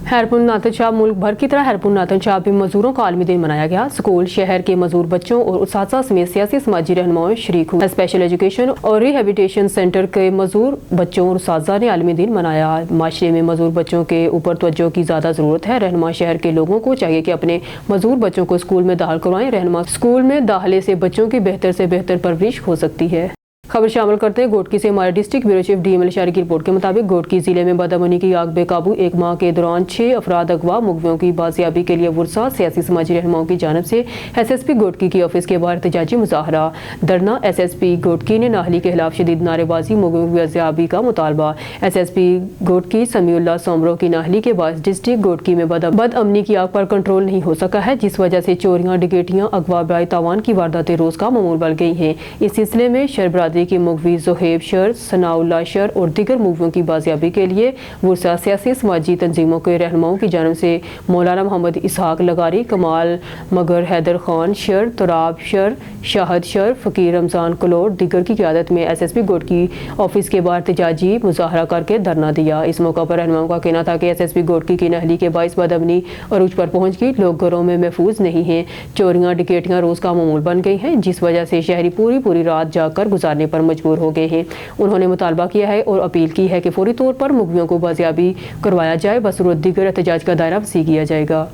हैरपुर नातन शाह मुल्क भर की तरह हैरपुर नातन शाह भी मजदूरों का आलमी दिन मनाया गया। स्कूल, शहर के मजदूर बच्चों और उस्ताद समेत सियासी समाजी रहनुमाओं शरीक हुए। स्पेशल एजुकेशन और रिहेबिलिटेशन सेंटर के मजदूर बच्चों और उस्ताद ने आलमी दिन मनाया। माशरे में मजदूर बच्चों के ऊपर तवज्जो की ज़्यादा ज़रूरत है। रहनुमा शहर के लोगों को चाहिए कि अपने मजदूर बच्चों को स्कूल में दाखिल करवाएं। रहनुमा स्कूल में दाखिले से बच्चों की बेहतर से बेहतर परवरिश हो सकती है। खबर शामिल करते हैं गोटकी से। हमारे डिस्ट्रिक्ट ब्यूरो चीफ DML शारी की रिपोर्ट के मुताबिक गोटकी जिले में बदअमनी की आग बेकाबू। 1 माह के दौरान 6 अफराद अगवा। मुगवियों की बाजियाबी के लिए वुरसा। सियासी समाजी रहनुमाओं की जानिब से SSP गोटकी की ऑफिस के बाहर एहतजाजी मुजाहरा धरना। SSP गोटकी ने नाहली के खिलाफ शदीद नारेबाजी। मुगवियों की बाजियाबी का मुतालबा। SSP गोटकी समीउल्लाह सोमरो की नाहली के बाद डिस्ट्रिक्ट गोटकी में बदअमनी की आग पर कंट्रोल नहीं हो सका है, जिस वजह से चोरियां, डकैतियां, अगवा, बाई तावान की वारदातें रोज का मामूल बन गई हैं। इस सिलसिले में शर बरादरी की मुगवी ज़ोहेब शर, सनाउल्लाह शर और दीगर मुगवियों की बाजियाबी के लिए वुरसा सियासी समाजी तंजीमों के रहनुमाओं की जानिब से मौलाना मोहम्मद इसहाक लगारी, कमाल मगर, हैदर खान शर, तुराब शर, शाहद शर, फ़कीर रमज़ान कलोर दीगर की क़यादत में SSP गोटकी ऑफिस के बाहर एहतजाजी मुजाहरा करके धरना दिया। इस मौका पर रहनुमाओं का कहना था कि SSP गोटकी की नाहली के बाइस बदअमनी अरूज पर पहुँच गई। लोग घरों में महफूज नहीं हैं। चोरियाँ, डकैतियाँ रोज़ का मामूल बन गई हैं, जिस वजह से शहरी पूरी रात जाकर गुजारने पर मजबूर हो गए हैं। उन्होंने मुतालबा किया है और अपील की है कि फौरी तौर पर मुगवियों को बाजियाबी करवाया जाए। बसरूत दीगर एहतजाज का दायरा वसी किया जाएगा।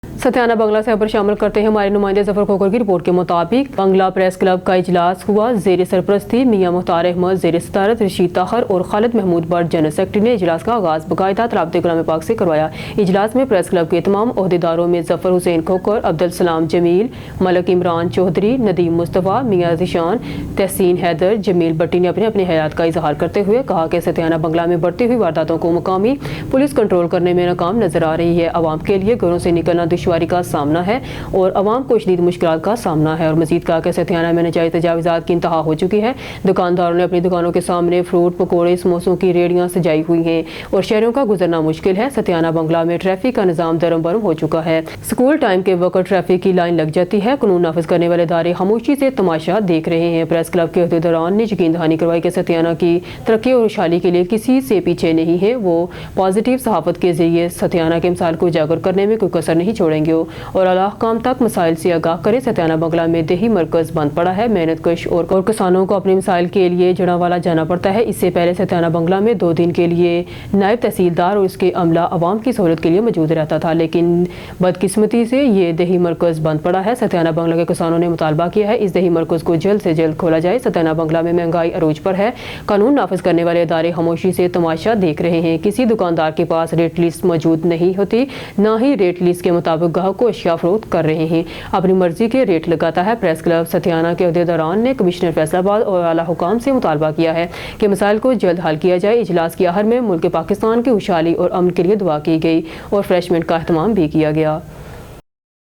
सत्याना बंगला से खबर शामिल करते हैं हमारे नुमाइंदे जफर खोकर की रिपोर्ट के मुताबिक बंगला प्रेस क्लब का इजलास हुआ। जेर सरपरस्ती मियां मुख्तार अहमद, जेर सदारत रशीद ताहर और खालिद महमूद बट जनरल सेक्रेटरी ने इजलास का आगाज बाकायदा राब्ते कलाम पाक से करवाया। इजलास में प्रेस क्लब के तमाम ओहदेदारों में जफर हुसैन खोकर, अब्दुल सलाम जमील, मलक इमरान चौधरी, नदीम मुस्तफ़ा, मियां ज़िशान, तहसीन हैदर, जमील भट्टी ने अपने हयात का इजहार करते हुए कहा कि सत्याना बंगला में बढ़ती हुई वारदातों को मुकामी पुलिस कंट्रोल करने में नाकाम नजर आ रही है। आवाम के लिए घरों से निकलना दुश्वारी का सामना है और अवाम को शदीद मुश्किलात का सामना है। और मजीद कहा कि सत्याना में नाजायज़ तजावीज़ात की इंतहा हो चुकी है। दुकानदारों ने अपनी दुकानों के सामने फ्रूट, पकौड़े, समोसों की रेडियां सजाई हुई हैं और शहरों का गुजरना मुश्किल है। सत्याना बंगला में ट्रैफिक का निज़ाम दरम बरम हो चुका है। स्कूल टाइम के वक्त ट्रैफिक की लाइन लग जाती है। कानून नाफिज करने वाले इदारे खामोशी से तमाशा देख रहे हैं। प्रेस क्लब के अहदेदारान ने यकीन दहानी करवाई कि सत्याना की तरक्की और खुशहाली के लिए किसी से पीछे नहीं है। वो पॉजिटिव सहाफत के जरिए सत्याना के मिसाल को उजागर करने में कोई कसर नहीं छोड़ेंगे और अल्लाह काम तक मसाइल से आगाह करे। सत्याना बंगला में देही मरकज बंद पड़ा है। मेहनत कश और किसानों को अपने मिसाइल के लिए जड़ावाला जाना पड़ता है। इससे पहले सत्याना बंगला में 2 दिन के लिए नायब तहसीलदार और उसके अमला अवाम की सहूलत के लिए मौजूद रहता था, लेकिन बदकिस्मती से ये देही मरकज बंद पड़ा है। सत्याना बंगला के किसानों ने मुतालबा किया है इस देही मरकज को जल्द से जल्द खोला जाए। सत्याना बंगला में महंगाई अरूज पर है। कानून नाफिज करने वाले इदारे खामोशी से तमाशा देख रहे हैं। किसी दुकानदार के पास रेट लिस्ट मौजूद नहीं होती, ना ही रेट लिस्ट के मुताबिक ग्राहक को अशिया फरोख्त कर रहे हैं। अपनी मर्जी के रेट लगाता है। प्रेस क्लब सत्याना के अहदेदारान ने कमिश्नर फैसलाबाद और आला हुकाम से मुतालबा किया है कि मसाइल को जल्द हल किया जाए। इजलास की आहर में मुल्क पाकिस्तान की खुशहाली और अमन के लिए दुआ की गई और फ्रेशमेंट का अहतमाम भी किया गया।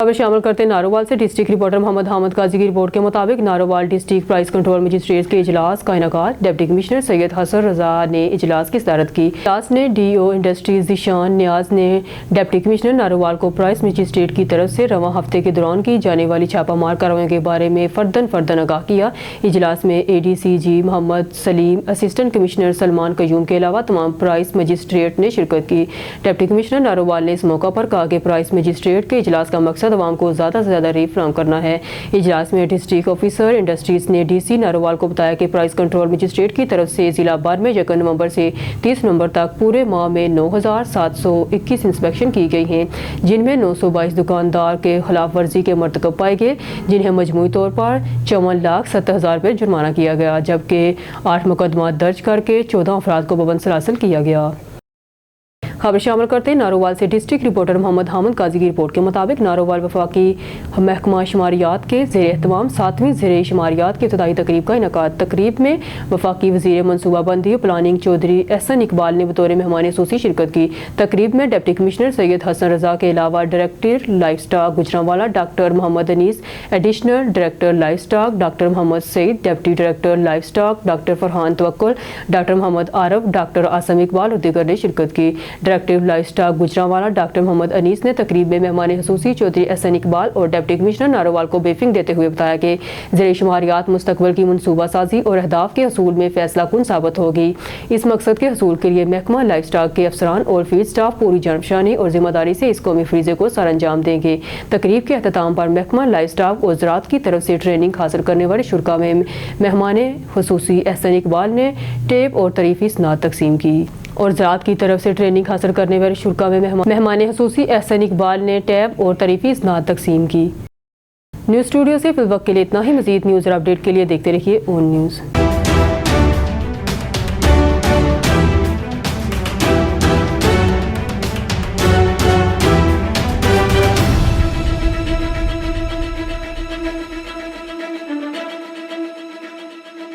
खबर शामिल करते हैं नारोवाल से। डिस्ट्रिक्ट रिपोर्टर मोहम्मद हामिद काजी की रिपोर्ट के मुताबिक Narowal district price control magistrate के इजलास का इनेकाद डिप्टी कमिश्नर सैयद हसन रजा ने इजलास की सदारत की। इजलास ने DO इंडस्ट्रीज ज़िशान नियाज ने डिप्टी कमिश्नर नारोवाल को प्राइस मजिस्ट्रेट की तरफ से रवां हफ्ते के दौरान की जाने वाली छापामार कार्रवाइयों के बारे में फर्दन आगाह किया। इजलास में ADCG Mohammad Salim, assistant commissioner Salman Qayyum के अलावा तमाम प्राइस मजिस्ट्रेट ने शिरकत की। डिप्टी कमिश्नर नारोवाल ने इस मौका पर कहा कि प्राइस मजिस्ट्रेट के इजलास का मकसद अवाम को ज़्यादा से ज़्यादा रेट फराहम करना है। इजलास में डिस्ट्रिक्ट ऑफिसर इंडस्ट्रीज ने DC नारोवाल को बताया कि प्राइस कंट्रोल मजिस्ट्रेट की तरफ से जिला भर में 1 नवंबर से 30 नवंबर तक पूरे माह में 9,721 इंस्पेक्शन की गई हैं, जिनमें 922 दुकानदार के खिलाफ वर्जी के मरतकब पाए गए, जिन्हें मजमूई तौर पर 54,70,000 रुपये जुर्माना किया गया, जबकि 8 मुकदमा दर्ज करके 14 अफराद को बबंद सलासल किया गया। खबर शामिल करते हैं नारोवाल से डिस्ट्रिक्ट रिपोर्टर मोहम्मद हामिद काजी की रिपोर्ट के मुताबिक नारोवाल वफाकी महकमा शुमारियात के ज़ेर एहतमाम 7वीं ज़ेर शुमारियात की इब्तदाई तकरीब का इनकाद। तकरीब में वफाकी वज़ीर मनसूबाबंदी और प्लानिंग चौधरी एहसन इकबाल ने बतौर मेहमान ख़ुसूसी शिरकत की। तकरीब में डिप्टी कमिश्नर सैयद हसन रजा के अलावा director livestock Gujranwala doctor Mohammad Anees, additional director livestock doctor Mohammad Saeed, deputy director livestock doctor Farhan Tawakkul, doctor Mohammad Arif, doctor Asim Iqbal और दीगर ने शिरकत की। Director livestock Gujranwala doctor Mohammad Anees ने तकरीब में मेहमान ख़ुसूसी चौधरी एहसन इकबाल और डिप्टी कमिश्नर नारोवाल को ब्रीफिंग देते हुए बताया कि ज़ेर शुमारियात मुस्तकबिल की मनसूबा साजी और अहदाफ के हसूल में फैसला कुन साबित होगी। इस मकसद के हसूल के लिए महकमा लाइफ स्टॉक के अफसरान और फील्ड स्टाफ पूरी जानबशानी और जिम्मेदारी से इस कौमी फरीज़े को सर अंजाम देंगे। तकरीब के अख्ताम पर महकमा लाइफ स्टॉक और ज़राअत की तरफ से ट्रेनिंग हासिल करने वाले शुरा में मेहमान ख़ुसूसी एहसन इकबाल ने टेप और तरीफ़ी स्नात तकसीम की। और ज़राअत की तरफ से ट्रेनिंग हासिल करने वाले शुरा में मेहमान ख़ुसूसी एहसन इकबाल ने टैब और तरीफ़ी स्नात तकसीम की। न्यूज़ स्टूडियो से फिल वक्त के लिए इतना ही। मज़ीद न्यूज़ और अपडेट के लिए देखते रहिए ON न्यूज़।